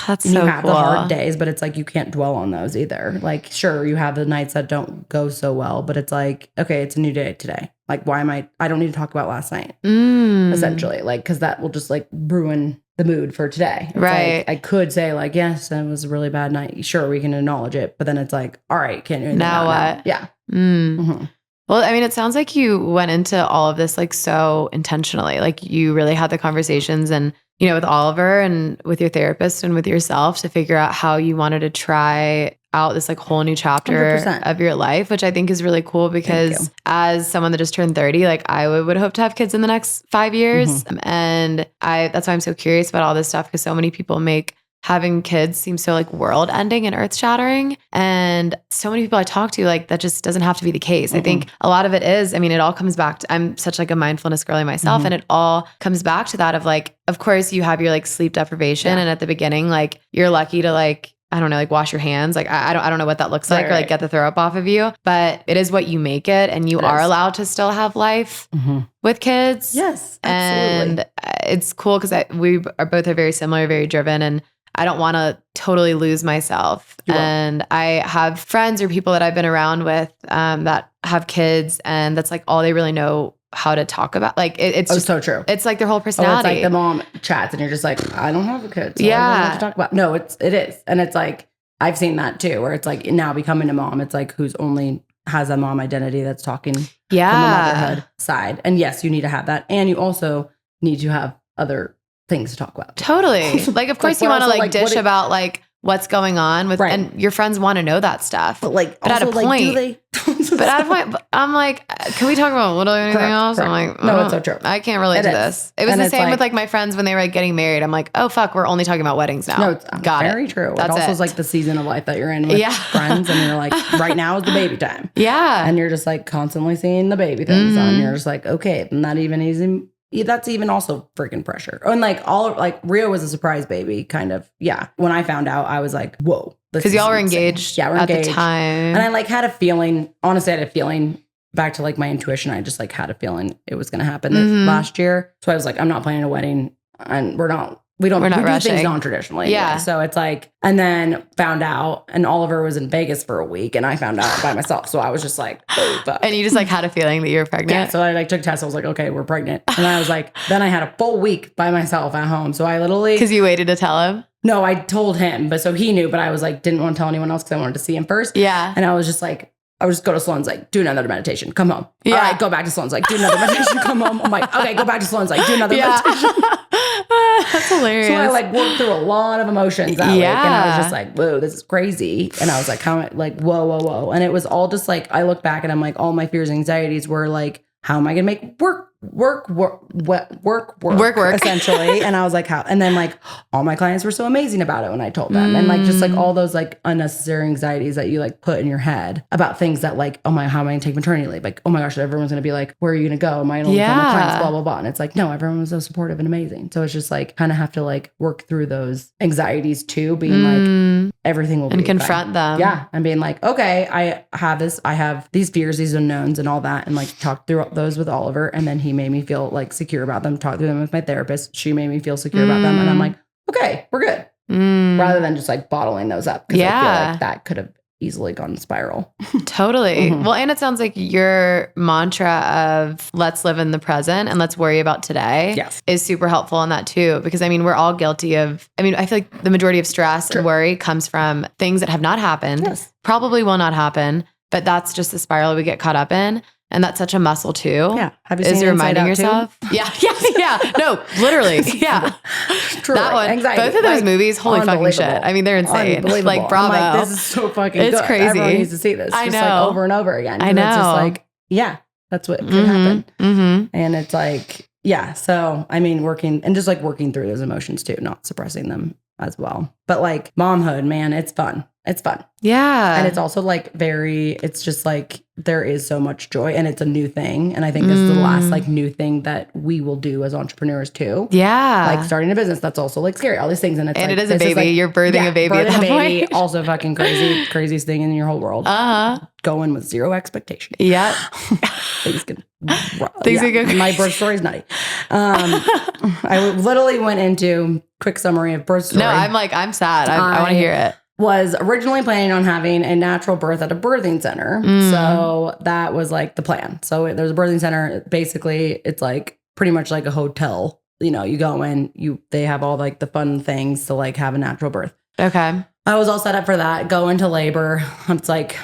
that's you so have cool. the hard days, but it's like you can't dwell on those either. Like, sure, you have the nights that don't go so well, but it's like, okay, it's a new day today. Like, I don't need to talk about last night, essentially. Like, because that will just like ruin the mood for today. It's right. Like, I could say like, yes, it was a really bad night. Sure, we can acknowledge it, but then it's like, all right, can't do anything now what? Now. Yeah. Well, I mean, it sounds like you went into all of this like so intentionally. Like you really had the conversations and, you know, with Oliver and with your therapist and with yourself to figure out how you wanted to try out this like whole new chapter 100%. Of your life, which I think is really cool because as someone that just turned 30, like I would hope to have kids in the next 5 years. And that's why I'm so curious about all this stuff, because so many people make having kids seem so like world ending and earth shattering. And so many people I talk to, like that just doesn't have to be the case. I think a lot of it is, I mean, it all comes back to, I'm such like a mindfulness girly myself. And it all comes back to that of like, of course you have your like sleep deprivation. And at the beginning, like you're lucky to like, I don't know, like wash your hands. Like I don't know what that looks like or like get the throw up off of you, but it is what you make it. And you are allowed to still have life with kids. Yes, absolutely. And it's cool because we are both very similar, very driven, and I don't want to totally lose myself. And I have friends or people that I've been around with that have kids, and that's like all they really know how to talk about. Like it's just so true. It's like their whole personality. It's like the mom chats and you're just like, I don't have a kid. So I don't know what to talk about. No, it is. And it's like, I've seen that too, where it's like now becoming a mom, it's like who's only has a mom identity that's talking from the motherhood side. And yes, you need to have that. And you also need to have other things to talk about. Totally. Like, of course you want to like dish about like what's going on with, and your friends want to know that stuff. But like, but also, at a point, like, do they? But at a point, I'm like, can we talk about literally anything else? I'm like, no, it's so true. I can't relate to this. It was the same with like my friends when they were like getting married. I'm like, oh fuck, we're only talking about weddings now. No, it's very true. That's it also is like the season of life that you're in with friends, and you're like, right now is the baby time. Yeah, and you're just like constantly seeing the baby things on. You're just like, okay, not even easy. That's even also freaking pressure. And like Rio was a surprise baby, kind of. Yeah. When I found out, I was like, whoa. Because y'all were engaged at the time. And I like had a feeling, honestly, I had a feeling back to like my intuition. I just like had a feeling it was going to happen last year. So I was like, I'm not planning a wedding and we're not we not do rushing. things non-traditionally. Yeah. Anyway. So it's like, and then found out, and Oliver was in Vegas for a week, and I found out by myself. So I was just like, oh, fuck. And you just like had a feeling that you were pregnant. Yeah. So I like took tests. I was like, okay, we're pregnant. And I was like, then I had a full week by myself at home. So I literally, because you waited to tell him. no, I told him, but so he knew, but I was like, didn't want to tell anyone else because I wanted to see him first. Yeah. And I was just like, I would just go to Sloan's like, do another meditation, come home. Yeah. All right, go back to Sloan's like, do another meditation, come home. I'm like, okay, go back to Sloan's like, do another meditation. That's hilarious. So I like worked through a lot of emotions that week, and I was just like, whoa, this is crazy. And I was like, how, like, whoa. And it was all just like, I look back and I'm like, all my fears and anxieties were like, how am I going to make work essentially. And I was like, how? And then like all my clients were so amazing about it when I told them. And like, just like all those like unnecessary anxieties that you like put in your head about things that like, oh my, how am I going to take maternity leave? Like, oh my gosh, everyone's going to be like, where are you going to go? Am I going to tell my clients, blah, blah, blah. And it's like, no, everyone was so supportive and amazing. So it's just like, kind of have to like work through those anxieties too, being like, everything will be and confront fine. them. Yeah. And being like, okay, I have these fears, these unknowns and all that. And like talk through those with Oliver. And then he made me feel like secure about them, talk through them with my therapist. She made me feel secure about them. And I'm like, okay, we're good. Rather than just like bottling those up. Because I feel like that could have easily gone spiral. Totally. Well, and it sounds like your mantra of let's live in the present and let's worry about today is super helpful on that too. Because I mean, we're all guilty of, I mean, I feel like the majority of stress and worry comes from things that have not happened, probably will not happen, but that's just the spiral we get caught up in. And that's such a muscle too. Yeah. Have you seen is reminding yourself? Yeah. No, literally. Yeah. Truly. That one. Anxiety. Both of those movies, holy fucking shit. I mean, they're insane. Like, bravo. I'm like, this is so fucking it's good. crazy. Everyone needs to see this. I just know. like over and over again. I know. It's just like, yeah, that's what could happen. And it's like, yeah. So, I mean, working through those emotions too, not suppressing them as well. But like momhood, man, it's fun. It's fun. Yeah. And it's also like it's just like there is so much joy and it's a new thing. And I think this is the last like new thing that we will do as entrepreneurs too. Yeah. Like starting a business, that's also like scary. All these things. And it's and like, it is a baby. You're birthing a baby at that point. Also fucking craziest thing in your whole world. Going with zero expectation. Yeah. Things can go crazy. My birth story is nutty. I literally went into quick summary of birth story. No, I'm sad. I want to hear it. Was originally planning on having a natural birth at a birthing center. So that was like the plan. So there's a birthing center. Basically, it's like pretty much like a hotel. You know, you go in, they have all like the fun things to like have a natural birth. Okay. I was all set up for that. Go into labor. It's like,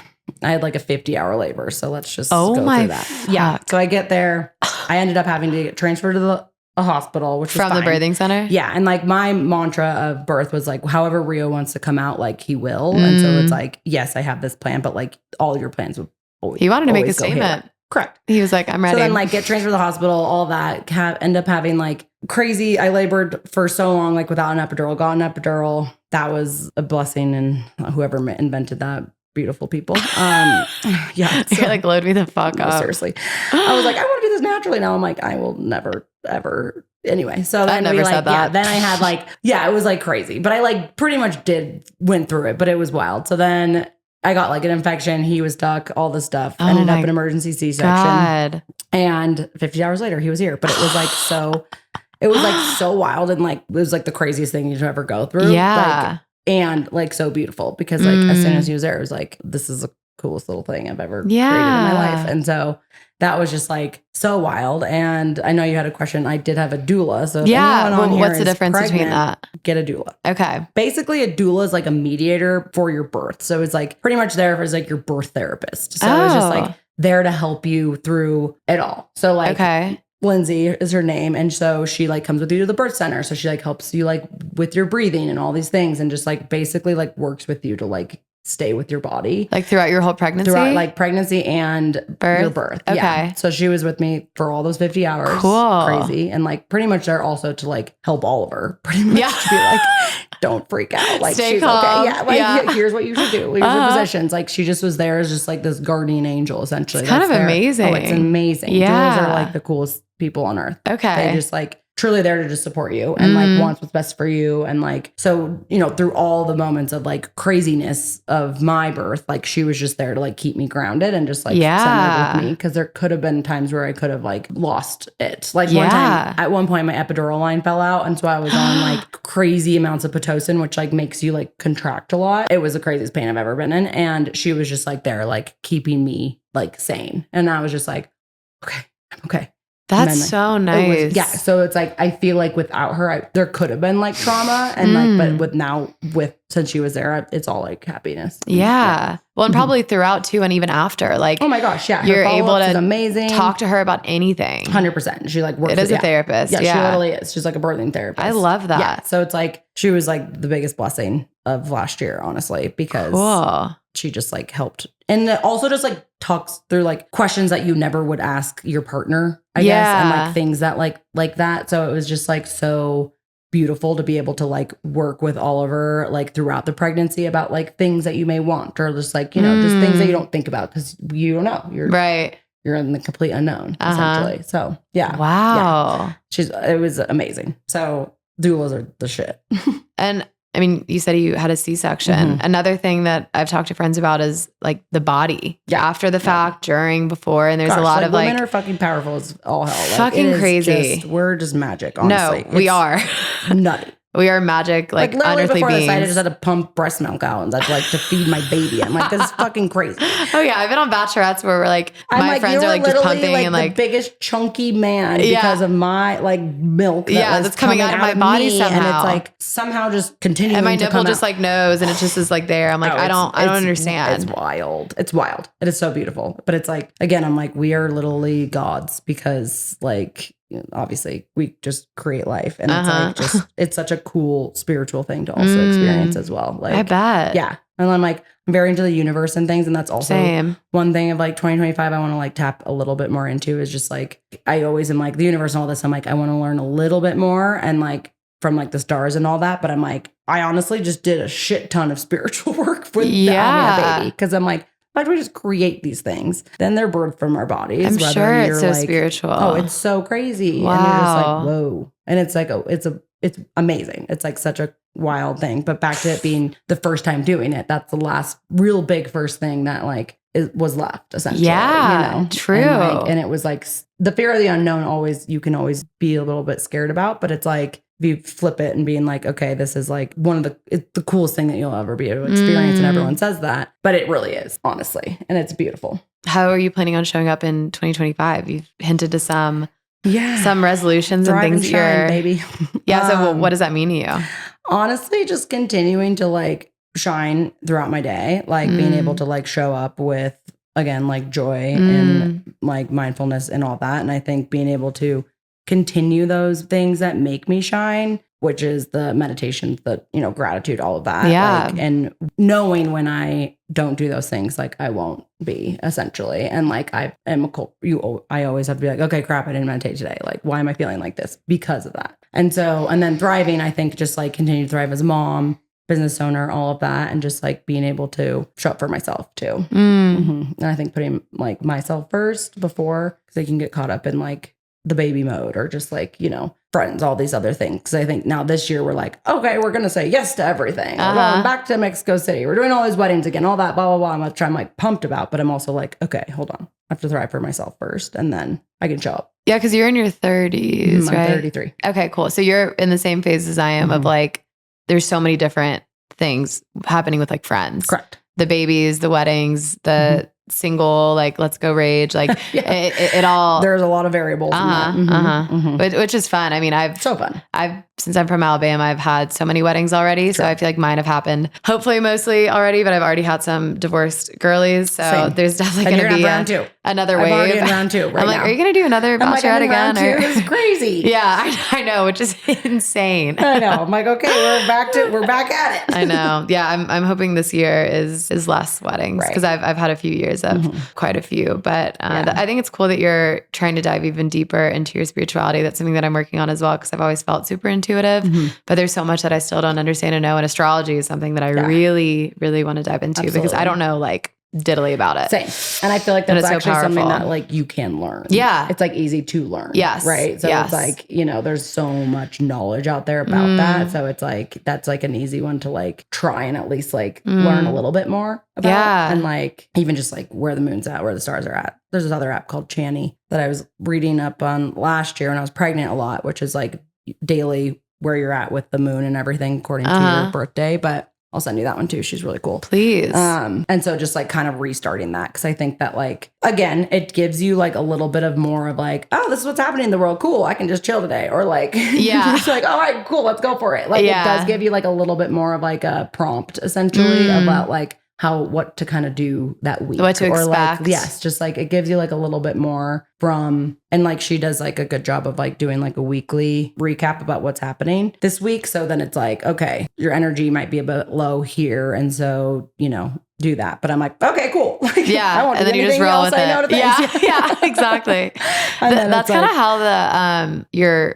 I had like a 50-hour labor. So let's just go through that. Fuck. Yeah. So I get there. I ended up having to get transferred to a hospital, which from was the birthing center. Yeah. And like my mantra of birth was like, however Rio wants to come out, like he will. And so it's like, yes, I have this plan, but like all your plans would always. He wanted to make a statement. Correct. He was like, I'm ready. So then like get transferred to the hospital, all that, end up having like crazy. I labored for so long, like without an epidural, got an epidural. That was a blessing. And whoever invented that, beautiful people. Yeah. So, you're like, load me the fuck up. Seriously. I was like, I want to do this naturally. Now I'm like, I will never, ever. Anyway, so then I never said that. Yeah, then I had like, it was like crazy, but I like pretty much went through it, but it was wild. So then I got like an infection. He was stuck, all this stuff. Ended up in emergency C-section. And 50 hours later, he was here. But it was like so wild. And like, it was like the craziest thing you'd ever go through. Yeah. And like so beautiful because like as soon as he was there, it was like, this is the coolest little thing I've ever created in my life. And so that was just like so wild. And I know you had a question. I did have a doula. So what's the difference between that? Get a doula. Okay. Basically a doula is like a mediator for your birth. So it's like pretty much there as like your birth therapist. So it's just like there to help you through it all. So like Lindsay is her name. And so she like comes with you to the birth center. So she like helps you like with your breathing and all these things and just like basically like works with you to like stay with your body. Like throughout your whole pregnancy? Throughout like pregnancy and your birth. Okay. Yeah. So she was with me for all those 50 hours. Cool. Crazy. And like pretty much there also to like help Oliver. Pretty much to be like, don't freak out. Like stay she's calm. okay. Yeah. Like here's what you should do. Here's your positions. Like she just was there as just like this guardian angel essentially. It's kind of amazing. Oh, it's amazing. Yeah. Doulas are like the coolest people on earth. Okay. They just like truly there to just support you and like wants what's best for you. And like, so, you know, through all the moments of like craziness of my birth, like she was just there to like keep me grounded and just like centered with me. Cause there could have been times where I could have like lost it. Like at one point my epidural line fell out. And so I was on like crazy amounts of Pitocin, which like makes you like contract a lot. It was the craziest pain I've ever been in. And she was just like there, like keeping me like sane. And I was just like, okay, I'm okay. That's then, like, so nice. So it's like, I feel like without her, there could have been like trauma and like, but since she was there, it's all like happiness. Well, and probably throughout too. And even after, like, oh my gosh. Yeah. You're able to amazing. Talk to her about anything. 100%. She like works. It is a therapist. Yeah, she literally is. She's like a birthing therapist. I love that. Yeah. So it's like, she was like the biggest blessing of last year, honestly, because she just like helped. And also just like talks through like questions that you never would ask your partner, I guess. And like things that like that. So it was just like so beautiful to be able to like work with Oliver like throughout the pregnancy about like things that you may want or just like, you know, just things that you don't think about because you don't know. You're in the complete unknown, essentially. So yeah. Wow. Yeah. It was amazing. So doulas are the shit. And I mean, you said you had a C-section. Another thing that I've talked to friends about is like the body after the fact, during, before. And there's a lot of like women are fucking powerful as all hell. Fucking crazy. We're just magic, honestly. No, we are. Nutty. We are magic, like unearthly before beings. This, I just had to pump breast milk out and that's like to feed my baby. I'm like, this is fucking crazy. Oh yeah, I've been on bachelorettes where we're like, my friends are like just pumping like and like the biggest chunky man because of my like milk. That's coming out of my body somehow, and it's like somehow just continuing. And my nipple just like knows, and it just is like there. I'm like, I don't understand. It's wild. It's wild. It is so beautiful, but it's like again, I'm like, we are literally gods because like. Obviously we just create life and it's like just it's such a cool spiritual thing to also experience as well. Like I bet. Yeah. And I'm like I'm very into the universe and things and that's also one thing of like 2025 I want to like tap a little bit more into is just like I always am like the universe and all this. I'm like I want to learn a little bit more and like from like the stars and all that. But I'm like I honestly just did a shit ton of spiritual work with having a baby because I'm like why do we just create these things? Then they're birthed from our bodies. I'm sure it's so spiritual. Oh, it's so crazy. Wow. And you're just like, whoa. And it's like, it's amazing. It's like such a wild thing. But back to it being the first time doing it, that's the last real big first thing that like was left essentially. Yeah, you know? True. And it was like the fear of the unknown you can always be a little bit scared about, but it's like, if you flip it and being like, okay, this is like it's the coolest thing that you'll ever be able to experience. And everyone says that, but it really is, honestly. And it's beautiful. How are you planning on showing up in 2025? You've hinted to some resolutions and things that you're baby. So what does that mean to you? Honestly, just continuing to like shine throughout my day, like being able to like show up with, again, like joy and like mindfulness and all that. And I think being able to continue those things that make me shine, which is the meditation, the, you know, gratitude, all of that. Yeah. Like, and knowing when I don't do those things, like I won't be essentially. And like, I always have to be like, okay, crap, I didn't meditate today. Like, why am I feeling like this? Because of that. And then thriving, I think just like continue to thrive as a mom, business owner, all of that. And just like being able to show up for myself too. And I think putting like myself first before, because I can get caught up in like, the baby mode or just like, you know, friends, all these other things. Cause I think now this year we're like, okay, we're going to say yes to everything. We're going back to Mexico City. We're doing all these weddings again, all that, blah, blah, blah. I'm like pumped about, but I'm also like, okay, hold on. I have to thrive for myself first and then I can show up. Yeah. Cause you're in your 30s, right? I'm 33. Okay, cool. So you're in the same phase as I am of like, there's so many different things happening with like friends. Correct. The babies, the weddings, the single, like let's go rage, like it all. There's a lot of variables in that. Which is fun. I mean, so fun. Since I'm from Alabama, I've had so many weddings already. Sure. So I feel like mine have happened hopefully mostly already, but I've already had some divorced girlies. So there's definitely going to be another wave. I'm already in round 2 right I'm like, now. are you going to do another bachelorette again? It's crazy. Yeah, I know, which is insane. I know. I'm like, okay, we're back at it. I know. Yeah. I'm hoping this year is less weddings because I've had a few years of quite a few, but I think it's cool that you're trying to dive even deeper into your spirituality. That's something that I'm working on as well. Cause I've always felt super intuitive, but there's so much that I still don't understand and know. And astrology is something that I really, really want to dive into because I don't know like diddly about it. Same. And I feel like that's actually so something that like you can learn. Yeah. It's like easy to learn. Yes. Right. So it's like, you know, there's so much knowledge out there about that. So it's like, that's like an easy one to like try and at least like learn a little bit more about. Yeah. And like, even just like where the moon's at, where the stars are at. There's this other app called Chani that I was reading up on last year when I was pregnant a lot, which is like daily where you're at with the moon and everything according to your birthday. But I'll send you that one too. She's really cool. Please. And so just like kind of restarting that. Cause I think that like, again, it gives you like a little bit of more of like, oh, this is what's happening in the world. Cool. I can just chill today. Or like, it's like, all right, cool. Let's go for it. Like it does give you like a little bit more of like a prompt essentially about like what to kind of do that week. What to expect. Like, yes. Just like, it gives you like a little bit more from, and like she does like a good job of like doing like a weekly recap about what's happening this week. So then it's like, okay, your energy might be a bit low here. And so, you know, do that. But I'm like, okay, cool. Like, yeah. I won't and do then you just roll with it. Yeah, exactly. That's kind of how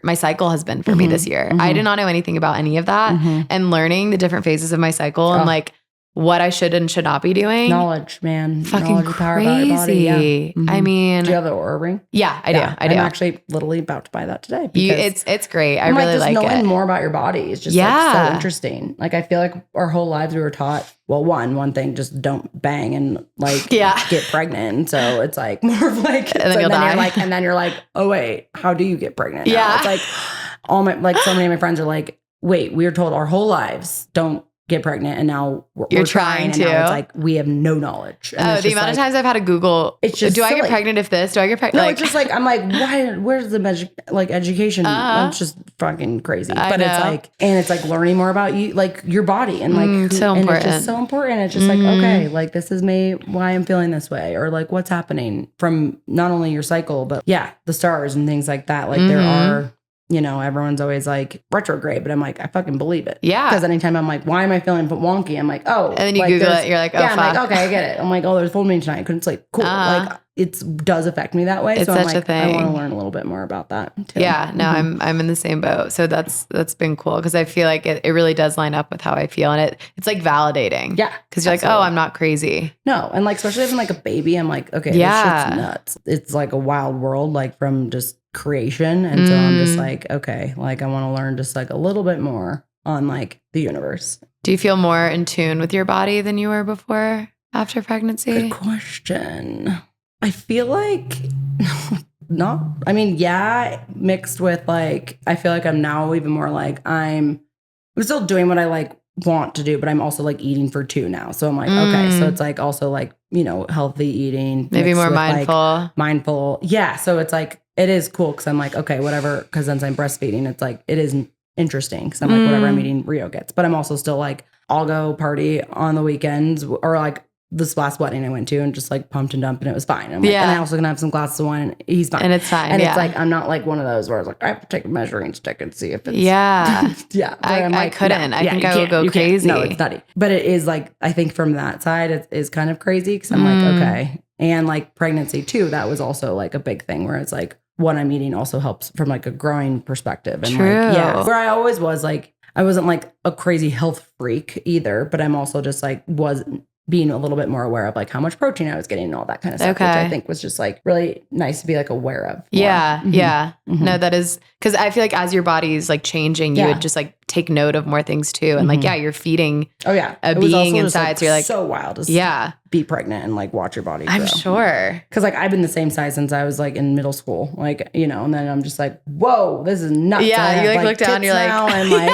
my cycle has been for me this year. I did not know anything about any of that, and learning the different phases of my cycle and like what I should and should not be doing. Knowledge, man. Fucking knowledge crazy. Yeah. I mean, do you have the Aura ring? Yeah, I do. I'm actually literally about to buy that today. It's great. I really like knowing it. more about your body is just like so interesting. Like I feel like our whole lives we were taught, well, one thing, just don't bang and like get pregnant. So it's like more of like, and then you'll die. And then you're like, oh wait, how do you get pregnant? Now? Yeah. It's like so many of my friends are like, wait, we were told our whole lives, don't get pregnant, and now we're trying to. And now it's like we have no knowledge. And the amount of times I've had to Google, it's just do I get pregnant if this? Do I get pregnant? No, it's just like I'm like, why? Where's the education? It's just fucking crazy. But it's like, and it's like learning more about you, like your body, and like so important. And it's just so important. It's just like, okay, like this is why I'm feeling this way, or like what's happening from not only your cycle, but the stars and things like that. Like there are. You know, everyone's always like retrograde, but I'm like, I fucking believe it. Yeah. Because anytime I'm like, why am I feeling wonky? I'm like, oh. And then you Google it, you're like, oh, fuck. I'm like, okay, I get it. I'm like, oh, there's full moon tonight. I couldn't sleep. Cool. Like, it does affect me that way. It's so I'm such like, a thing. I want to learn a little bit more about that too. Yeah, no, I'm in the same boat. So that's been cool because I feel like it really does line up with how I feel. And it's like validating. Yeah. Because you're like, oh, I'm not crazy. No. And like, especially if I'm like a baby, I'm like, okay, this shit's nuts. It's like a wild world, like from just creation. And so I'm just like, okay, like I want to learn just like a little bit more on like the universe. Do you feel more in tune with your body than you were before after pregnancy? Good question. I feel like not, I mean, mixed with like, I feel like I'm now even more like I'm still doing what I like want to do, but I'm also like eating for two now. So I'm like, okay, so it's like also like, you know, healthy eating. Maybe more mindful. Like mindful. Yeah. So it's like, it is cool because I'm like, okay, whatever. Because since I'm breastfeeding, it's like, it is interesting because I'm like, whatever I'm eating, Rio gets. But I'm also still like, I'll go party on the weekends or like this last wedding I went to and just like pumped and dumped and it was fine. I'm like, and I also can have some glasses of wine and he's fine. And it's fine. And it's like, I'm not like one of those where I was like, I have to take a measuring stick and see if it's. Yeah. I couldn't. No, I think I would go crazy. No, it's nutty. But it is like, I think from that side, it is kind of crazy because I'm like, okay. And like pregnancy too, that was also like a big thing where it's like what I'm eating also helps from like a growing perspective. And like, where I always was like, I wasn't like a crazy health freak either, but I'm also just like was being a little bit more aware of like how much protein I was getting and all that kind of stuff, which I think was just like really nice to be like aware of. More. No, that is because I feel like as your body's like changing, you would just like take note of more things too. And like, you're feeding a being inside. Like, so you're like so wild to be pregnant and like watch your body grow. I'm sure. Cause like I've been the same size since I was like in middle school, like, you know, and then I'm just like, whoa, this is nuts. Yeah. You like look down, you're like, and like,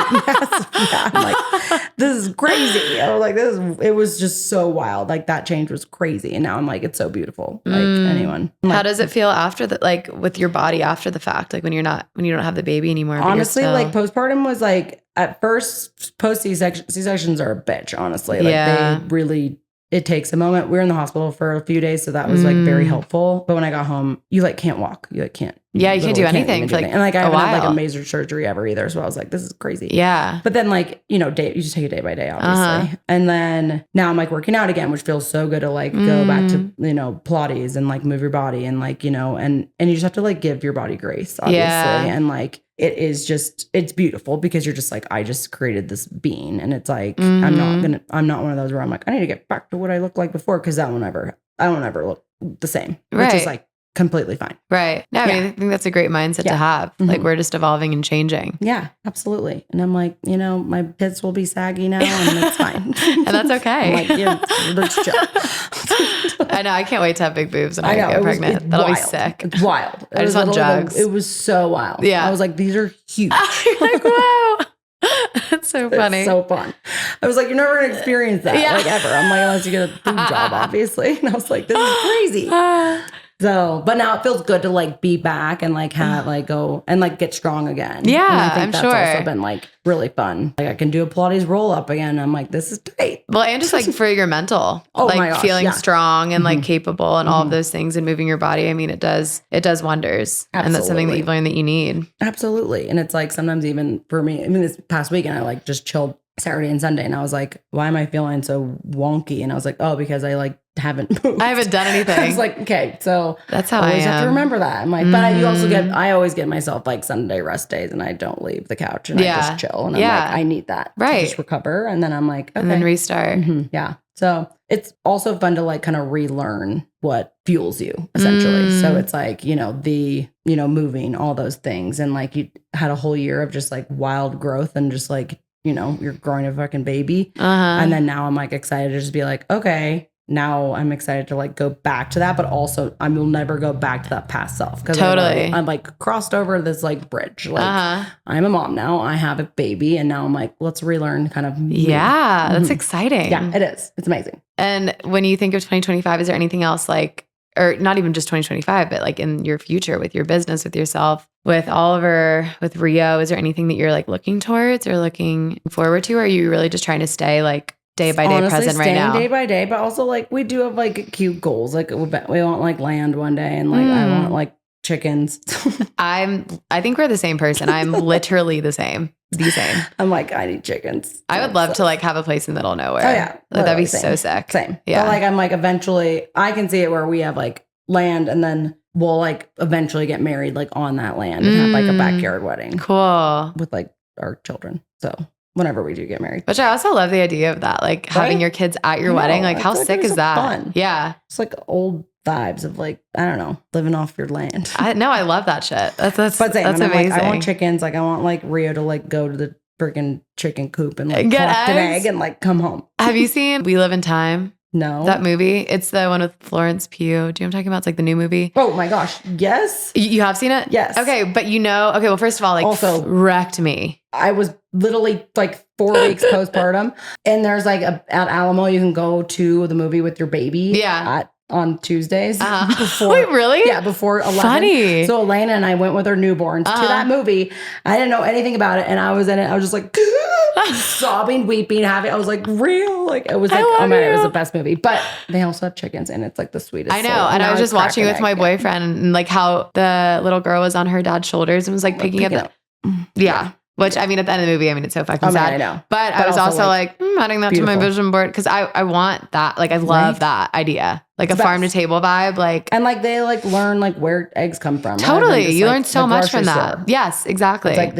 I'm like, this is crazy. I was like, it was just so wild. Like that change was crazy. And now I'm like, it's so beautiful. Like anyone. How does it feel after that? Like with your body after the fact, like when you don't have the baby anymore? Honestly, like postpartum was like at first post C-sections are a bitch, honestly. Like they really, it takes a moment. We were in the hospital for a few days. So that was like very helpful. But when I got home, you like can't walk. You like can't. Yeah, you can't do anything for like and like I haven't had like a major surgery ever either. So I was like, this is crazy. Yeah. But then like, you know, you just take it day by day, obviously. And then now I'm like working out again, which feels so good to like go back to, you know, Pilates and like move your body and like, you know, and you just have to like give your body grace, obviously. And like, it is just, it's beautiful because you're just like, I just created this being. And it's like, I'm not one of those where I'm like, I need to get back to what I looked like before. Cause I won't ever look the same, which is like completely fine. Right. No, I mean, I think that's a great mindset to have. Like we're just evolving and changing. Yeah, absolutely. And I'm like, my tits will be saggy now and it's fine. And that's okay. I'm like, yeah, let's chill. I know. I can't wait to have big boobs when I get pregnant. That'll be sick. It's wild. I just want jugs. It was so wild. Yeah. I was like, these are huge. You're like, wow. That's so funny. It's so fun. I was like, you're never going to experience that like ever. I'm like, unless you get a boob job, obviously. And I was like, this is crazy. So, but now it feels good to like be back and like have like go and like get strong again. Yeah, and I think I'm that's sure. also been like really fun. Like I can do a Pilates roll up again. I'm like, this is great. Well, and just like for your mental, like feeling strong and like capable and all of those things and moving your body. I mean, it does wonders. Absolutely. And that's something that you've learned that you need. Absolutely. And it's like sometimes even for me, I mean, this past weekend I like just chilled Saturday and Sunday and I was like, why am I feeling so wonky? And I was like, oh, because I like haven't moved. I haven't done anything. I was like, okay, so that's how I always am. have to remember that. I'm like, but I always get myself like Sunday rest days and I don't leave the couch and I just chill. And I'm like, I need that to just recover. And then I'm like, okay. And then restart. Yeah. So it's also fun to like kind of relearn what fuels you essentially. So it's like, moving, all those things. And like you had a whole year of just like wild growth and just like, you're growing a fucking baby. And then now I'm like excited to just be like, okay, now I'm excited to like go back to that, but also I will never go back to that past self. Cause I'm like crossed over this like bridge. Like I'm a mom now, I have a baby and now I'm like, let's relearn kind of. Yeah. That's exciting. Yeah, it is. It's amazing. And when you think of 2025, is there anything else like, or not even just 2025, but like in your future with your business, with yourself, with Oliver, with Rio, is there anything that you're like looking towards or looking forward to? Or are you really just trying to stay like day by day present right now? Day by day, but also like we do have like cute goals. Like we want like land one day and like I want like chickens. I think we're the same person. I'm literally the same. I'm like, I need chickens. I would love to like have a place in the middle of nowhere. Oh yeah. Like, that'd be so sick. Same. Yeah. But like, I'm like, eventually I can see it where we have like land and then we'll like eventually get married like on that land and have like a backyard wedding. Cool. With like our children. So whenever we do get married. Which I also love the idea of that. Like having your kids at your wedding. Like how sick is that? Fun. Yeah. It's like old vibes of like, I don't know, living off your land. I love that shit. That's amazing. Like, I want chickens. Like I want like Rio to like go to the freaking chicken coop and like collect an egg and like come home. Have you seen We Live in Time? No. That movie? It's the one with Florence Pugh. Do you know what I'm talking about? It's like the new movie. Oh my gosh. Yes. You have seen it? Yes. Okay. But well, first of all, like also wrecked me. I was literally like 4 weeks postpartum and there's like at Alamo, you can go to the movie with your baby. Yeah. On Tuesdays. Before, wait, really? Yeah, before 11. Funny. So Elena and I went with our newborns to that movie. I didn't know anything about it. And I was in it. I was just like sobbing, weeping, I was like real. Like it was like, oh man, it was the best movie. But they also have chickens and it's like the sweetest. I know. And I was just watching it with my boyfriend and like how the little girl was on her dad's shoulders and was like picking up. Yeah. Which, I mean, at the end of the movie, I mean, it's so fucking sad. I know. But I was also like adding that to my vision board because I want that. Like, I love that idea. Like it's a farm to table vibe. Like, and like they like learn like where eggs come from. Totally. Just, you like, learn so much from that. Store. Yes, exactly. It's like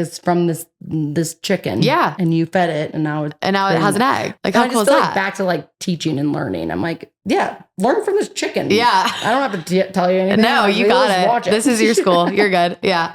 this chicken. Yeah. And you fed it and now it has an egg. Like, how cool is that? Like back to like teaching and learning. I'm like, yeah, learn from this chicken. Yeah. I don't have to tell you anything. No, you got it. Watch it. This is your school. You're good. Yeah.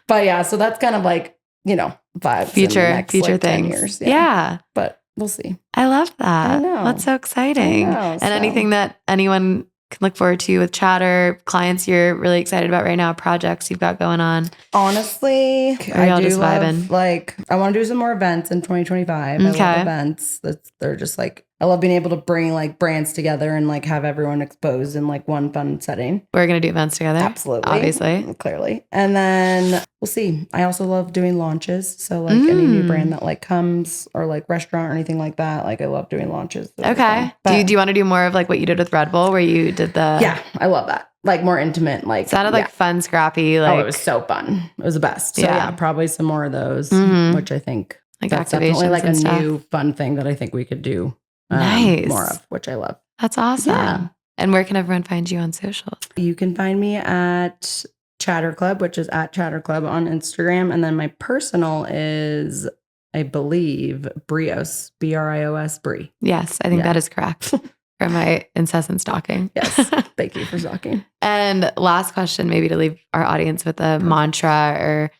But yeah, so that's kind of like, vibes. Future things. 10 years. Yeah. But we'll see. I love that. I know. That's so exciting. And anything that anyone can look forward to with Chatter, clients you're really excited about right now, projects you've got going on? Honestly, I do love, like, I want to do some more events in 2025. I love events. They're just like, I love being able to bring like brands together and like have everyone exposed in like one fun setting. We're going to do events together. Absolutely. Obviously. Clearly. And then we'll see. I also love doing launches. So like any new brand that like comes or like restaurant or anything like that. Like I love doing launches. Okay. Do you want to do more of like what you did with Red Bull where you did the... Yeah, I love that. Like more intimate, like... Sounded like fun, scrappy. Like... Oh, it was so fun. It was the best. So yeah, probably some more of those, which I think like that's definitely like a new fun thing that I think we could do. Nice. More of, which I love. That's awesome. Yeah. And where can everyone find you on social? You can find me at Chatter Club, which is at Chatter Club on Instagram. And then my personal is, I believe, Brios, Brios, Bri. Yes, I think that is correct for my incessant stalking. Yes. Thank you for stalking. And last question, maybe to leave our audience with a mantra or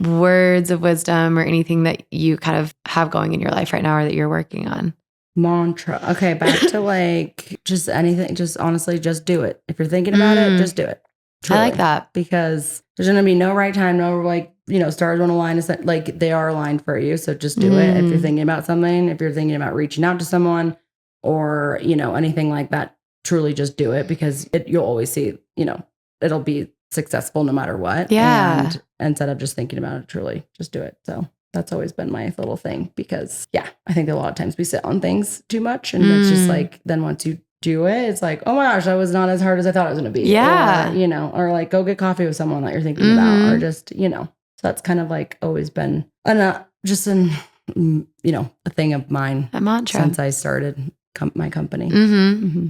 words of wisdom or anything that you kind of have going in your life right now or that you're working on. Mantra. Okay, back to like just anything. Just honestly, just do it. If you're thinking about it, just do it. Truly. I like that. Because there's going to be no right time, no like, stars won't align. It's like they are aligned for you. So just do it. If you're thinking about something, if you're thinking about reaching out to someone or, anything like that, truly just do it because you'll always see, it'll be successful no matter what. Yeah. And instead of just thinking about it, truly just do it. So that's always been my little thing because I think a lot of times we sit on things too much and it's just like, then once you do it, it's like, oh my gosh, that was not as hard as I thought it was going to be. Yeah. Or like go get coffee with someone that you're thinking about or just, so that's kind of like always been a thing of mine. A mantra. Since I started my company.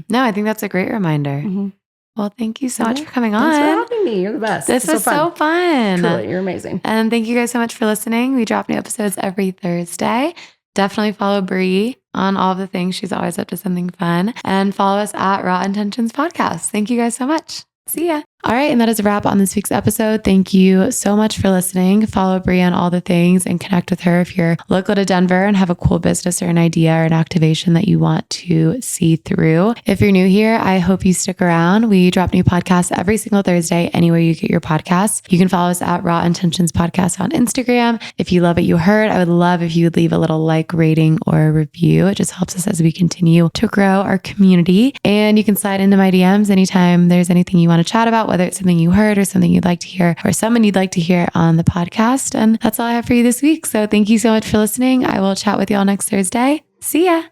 No, I think that's a great reminder. Well, thank you so much for coming on. Thanks for having me. You're the best. This was so fun. Truly, you're amazing. And thank you guys so much for listening. We drop new episodes every Thursday. Definitely follow Bri on all of the things. She's always up to something fun. And follow us at Raw Intentions Podcast. Thank you guys so much. See ya. All right. And that is a wrap on this week's episode. Thank you so much for listening. Follow Bri on all the things and connect with her if you're local to Denver and have a cool business or an idea or an activation that you want to see through. If you're new here, I hope you stick around. We drop new podcasts every single Thursday, anywhere you get your podcasts. You can follow us at Raw Intentions Podcast on Instagram. If you love what you heard, I would love if you would leave a little rating or review. It just helps us as we continue to grow our community. And you can slide into my DMs anytime there's anything you want to chat about, whether it's something you heard or something you'd like to hear or someone you'd like to hear on the podcast. And that's all I have for you this week. So thank you so much for listening. I will chat with you all next Thursday. See ya.